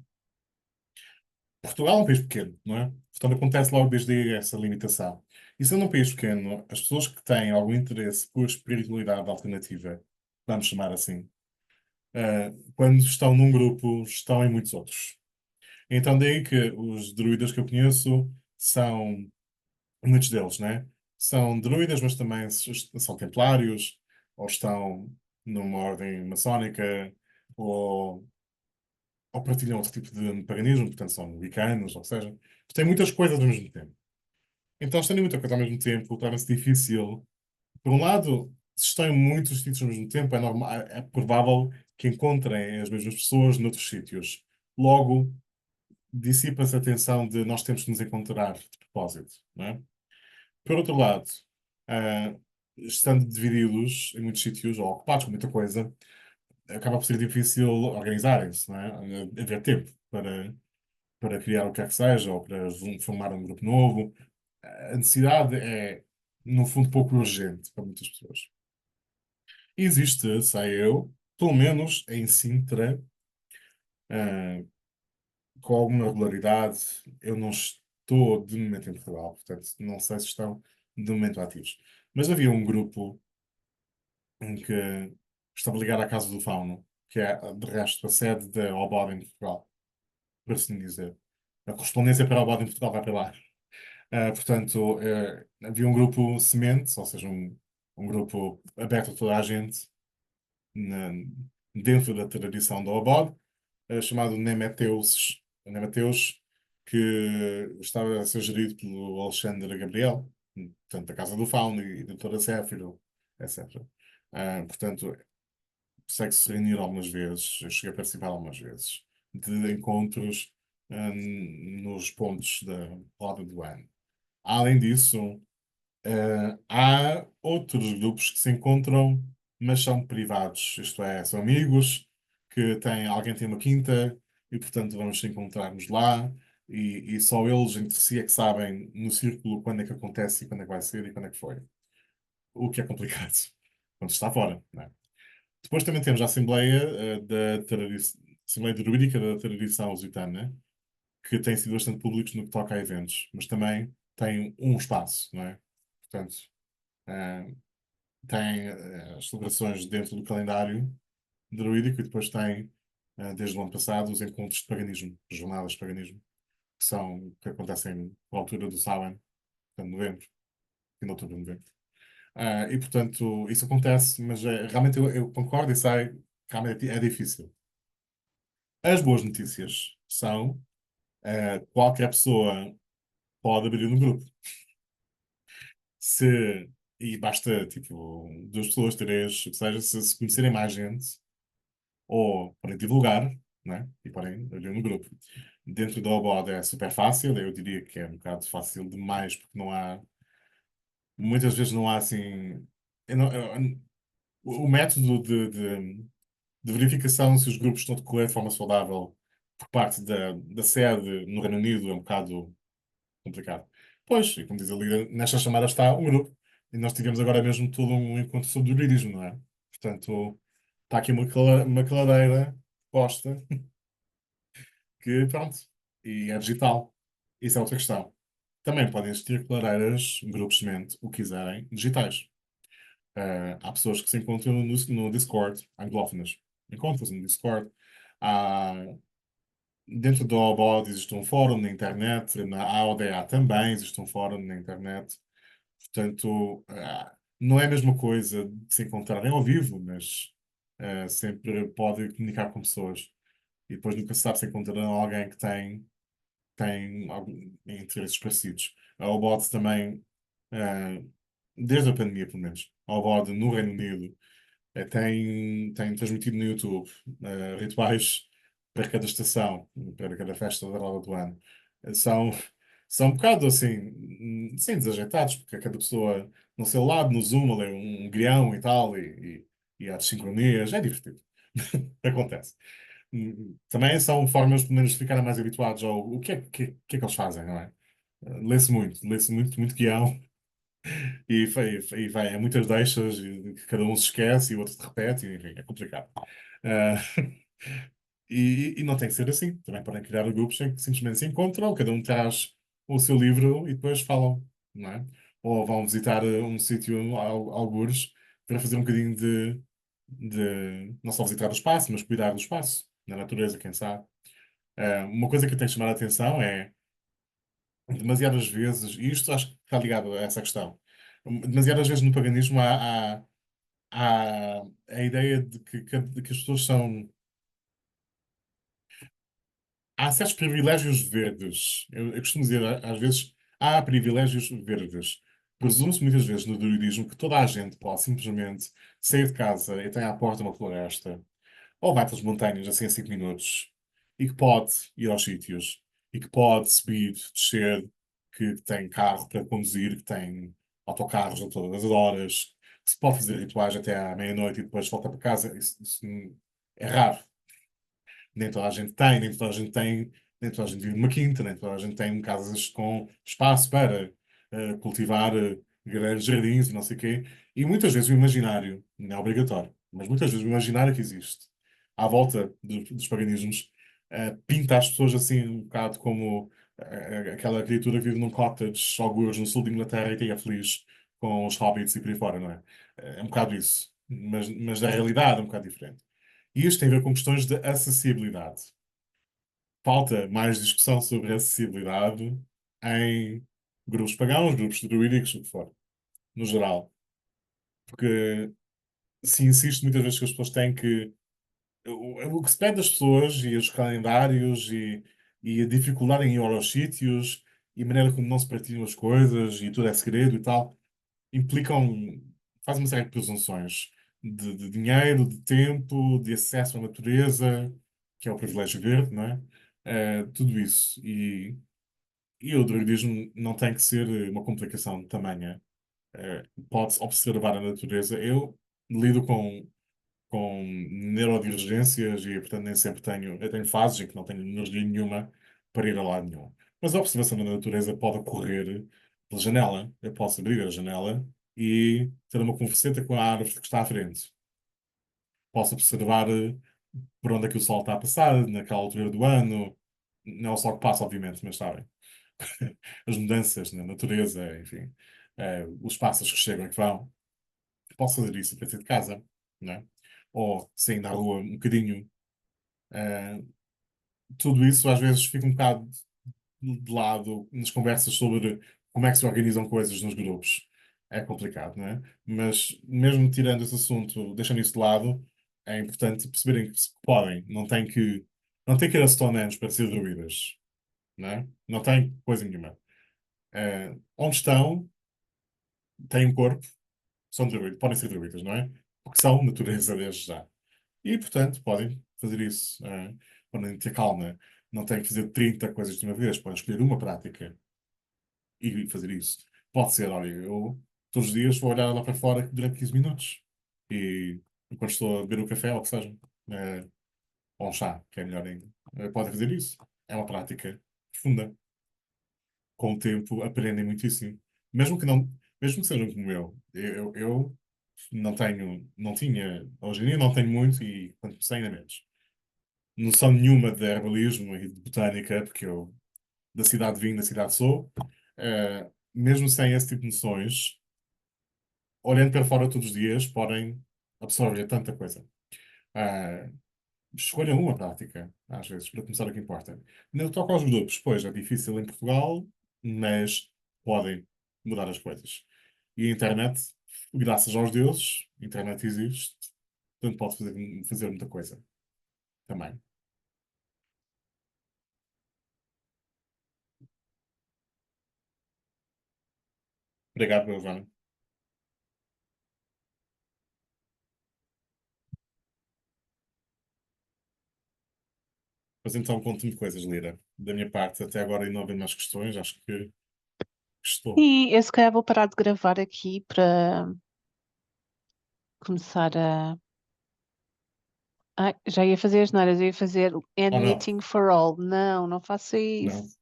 Portugal é um país pequeno, não é? Portanto, acontece logo desde aí essa limitação. E sendo um país pequeno, as pessoas que têm algum interesse por espiritualidade alternativa, vamos chamar assim, quando estão num grupo, estão em muitos outros. Então, daí que os druidas que eu conheço são, muitos deles, né? São druidas, mas também são templários, ou estão numa ordem maçónica, ou, ou partilham outro tipo de paganismo, portanto são wicanos, ou seja, têm muitas coisas ao mesmo tempo. Então, estando em muita coisa ao mesmo tempo, torna-se difícil. Por um lado, se estão em muitos sítios ao mesmo tempo, é normal, é provável que encontrem as mesmas pessoas noutros sítios. Logo, dissipa-se a tensão de nós temos que nos encontrar de propósito, não é? Por outro lado, ah, estando divididos em muitos sítios ou ocupados com muita coisa, acaba por ser difícil organizarem-se, não é? Haver tempo para criar o que é que seja ou para formar um grupo novo. A necessidade é, no fundo, pouco urgente para muitas pessoas. Existe, sei eu, pelo menos em Sintra, ah, com alguma regularidade. Eu não estou de momento em Portugal, portanto, não sei se estão de momento ativos. Mas havia um grupo em que estava ligado à Casa do Fauno, que é, de resto, a sede da OBOD em Portugal, por assim dizer. A correspondência para a OBOD em Portugal vai para lá. Portanto, havia um grupo semente, ou seja, um grupo aberto a toda a gente, na- dentro da tradição da OBOD, chamado Nemeteus, que estava a ser gerido pelo Alexandre Gabriel, portanto, da Casa do Fauno e da Doutora Zéfiro, etc. Portanto, consegue-se reunir algumas vezes, eu cheguei a participar algumas vezes, de encontros, nos pontos da roda do ano. Além disso, há outros grupos que se encontram, mas são privados, isto é, são amigos que têm, alguém tem uma quinta e, portanto, vamos nos encontrarmos lá e só eles entre si é que sabem no círculo quando é que acontece e quando é que vai ser e quando é que foi. O que é complicado quando está fora, não é? Depois também temos a Assembleia, Assembleia Druídica da Tradição Lusitana, que tem sido bastante públicos no que toca a eventos, mas também tem um espaço, não é? Portanto, eh, tem as celebrações dentro do calendário druídico e depois tem, desde o ano passado, os encontros de paganismo, as jornadas de paganismo, que acontecem na altura do Samhain, portanto, novembro, fim de outubro, novembro. E, portanto, isso acontece, mas realmente eu concordo e sei que realmente é difícil. As boas notícias são, qualquer pessoa pode abrir um grupo. Se, e basta, tipo, duas pessoas, três, o que seja, se conhecerem mais gente, ou podem divulgar, né? E podem abrir um grupo. Dentro do OBOD é super fácil, eu diria que é um bocado fácil demais, porque não há, muitas vezes não há assim. O método de verificação se os grupos estão a decorrer de forma saudável por parte da sede no Reino Unido é um bocado complicado. Pois, e como diz ali, nesta chamada está um grupo. E nós tivemos agora mesmo todo um encontro sobre o juridismo, não é? Portanto, está aqui uma caladeira posta que, pronto, e é digital. Isso é outra questão. Também podem existir clareiras, grupos de mente, o que quiserem, digitais. Há pessoas que se encontram no Discord, anglófonas. Encontram-se no Discord. Há, dentro do OBOD existe um fórum na internet, na AODA também existe um fórum na internet. Portanto, não é a mesma coisa de se encontrarem ao vivo, mas sempre pode comunicar com pessoas. E depois nunca se sabe se encontrarão alguém que tem interesses parecidos. A OBOD também, eh, desde a pandemia, pelo menos, a OBOD no Reino Unido tem transmitido no YouTube rituais para cada estação, para cada festa da roda do ano. São, são um bocado assim, sim, desajeitados, porque cada pessoa no seu lado, no Zoom, ali, um grião e tal, e há desincronias, é divertido. Acontece. Também são formas, pelo menos, de ficarem mais habituados ao o que é que eles fazem, não é? Lê-se muito, muito guião e vai a muitas deixas, e que cada um se esquece e o outro se repete, e, enfim, é complicado. Ah, e não tem que ser assim. Também podem criar grupos em que simplesmente se encontram, cada um traz o seu livro e depois falam, não é? Ou vão visitar um sítio, algures, para fazer um bocadinho não só visitar o espaço, mas cuidar do espaço, da natureza, quem sabe. Uma coisa que eu tenho chamado a atenção é, demasiadas vezes, e isto acho que está ligado a essa questão, demasiadas vezes no paganismo há a ideia de que as pessoas são. Há certos privilégios verdes. Eu costumo dizer, às vezes, há privilégios verdes. Presume-se muitas vezes no druidismo que toda a gente pode simplesmente sair de casa e tem à porta uma floresta, ou vai pelas montanhas assim a 5 minutos, e que pode ir aos sítios, e que pode subir, descer, que tem carro para conduzir, que tem autocarros a todas as horas, que se pode fazer rituais até à meia-noite e depois volta para casa. Isso é raro. Nem toda a gente tem, nem toda a gente tem, nem toda a gente vive numa quinta, nem toda a gente tem casas com espaço para cultivar grandes jardins e não sei o quê. E muitas vezes o imaginário, não é obrigatório, mas muitas vezes o imaginário que existe à volta dos paganismos pinta as pessoas assim um bocado como aquela criatura que vive num cottage, algures no sul de Inglaterra e que é feliz com os hobbits e por aí fora, não é? É um bocado isso. Mas a realidade é um bocado diferente. E isto tem a ver com questões de acessibilidade. Falta mais discussão sobre acessibilidade em grupos pagãos, grupos druídicos, o que for, no geral. Porque se insiste muitas vezes que as pessoas têm que. O que se pede das pessoas e os calendários e a dificuldade em ir aos sítios e a maneira como não se partilham as coisas e tudo é segredo e tal, implicam, fazem uma série de presunções de dinheiro, de tempo, de acesso à natureza, que é o privilégio verde, não é? Tudo isso. E o druidismo não tem que ser uma complicação de tamanha. Pode-se observar a natureza. Eu lido com neurodivergências e, portanto, nem sempre tenho. Eu tenho fases em que não tenho energia nenhuma para ir a lado nenhum. Mas a observação da natureza pode ocorrer pela janela. Eu posso abrir a janela e ter uma converseta com a árvore que está à frente. Posso observar por onde é que o sol está a passar, naquela altura do ano. Não é o sol que passa, obviamente, mas sabem. As mudanças na natureza, enfim. Os pássaros que chegam e que vão. Posso fazer isso a partir de casa, não é? Ou saindo à rua um bocadinho. eh, Tudo isso às vezes fica um bocado de lado nas conversas sobre como é que se organizam coisas nos grupos. É complicado, não é? Mas mesmo tirando esse assunto, deixando isso de lado, é importante perceberem que podem, não tem que ir a Stonehenge para ser druidas, não é? Não tem coisa nenhuma. Onde estão, têm um corpo, são druidas, podem ser druidas, não é? Porque são natureza desde já. E, portanto, podem fazer isso. Podem ter calma. Não têm que fazer 30 coisas de uma vez. Podem escolher uma prática e fazer isso. Pode ser, olha, eu todos os dias vou olhar lá para fora durante 15 minutos. E enquanto estou a beber o café, ou o que seja, eh, ou um chá, que é melhor ainda. Podem fazer isso. É uma prática profunda. Com o tempo aprendem muitíssimo. Mesmo que não, mesmo que sejam como eu não tenho, não tinha, hoje em dia não tenho muito e quando comecei ainda menos. Noção nenhuma de herbalismo e de botânica, porque eu da cidade vim, da cidade sou. Mesmo sem esse tipo de noções, olhando para fora todos os dias, podem absorver tanta coisa. Ah, Escolham uma prática, às vezes, para começar o que importa. No que toca aos grupos, pois é difícil em Portugal, mas podem mudar as coisas. E a internet, graças aos deuses, a internet existe, portanto pode fazer muita coisa também. Obrigado, meu João. Mas então conte-me coisas, Lira. Da minha parte, até agora, e não havendo mais questões, acho que estou. E eu se calhar vou parar de gravar aqui para começar a. Ai, já ia fazer as neiras, eu ia fazer Ou end não? meeting for all. Não, não faça Não. isso.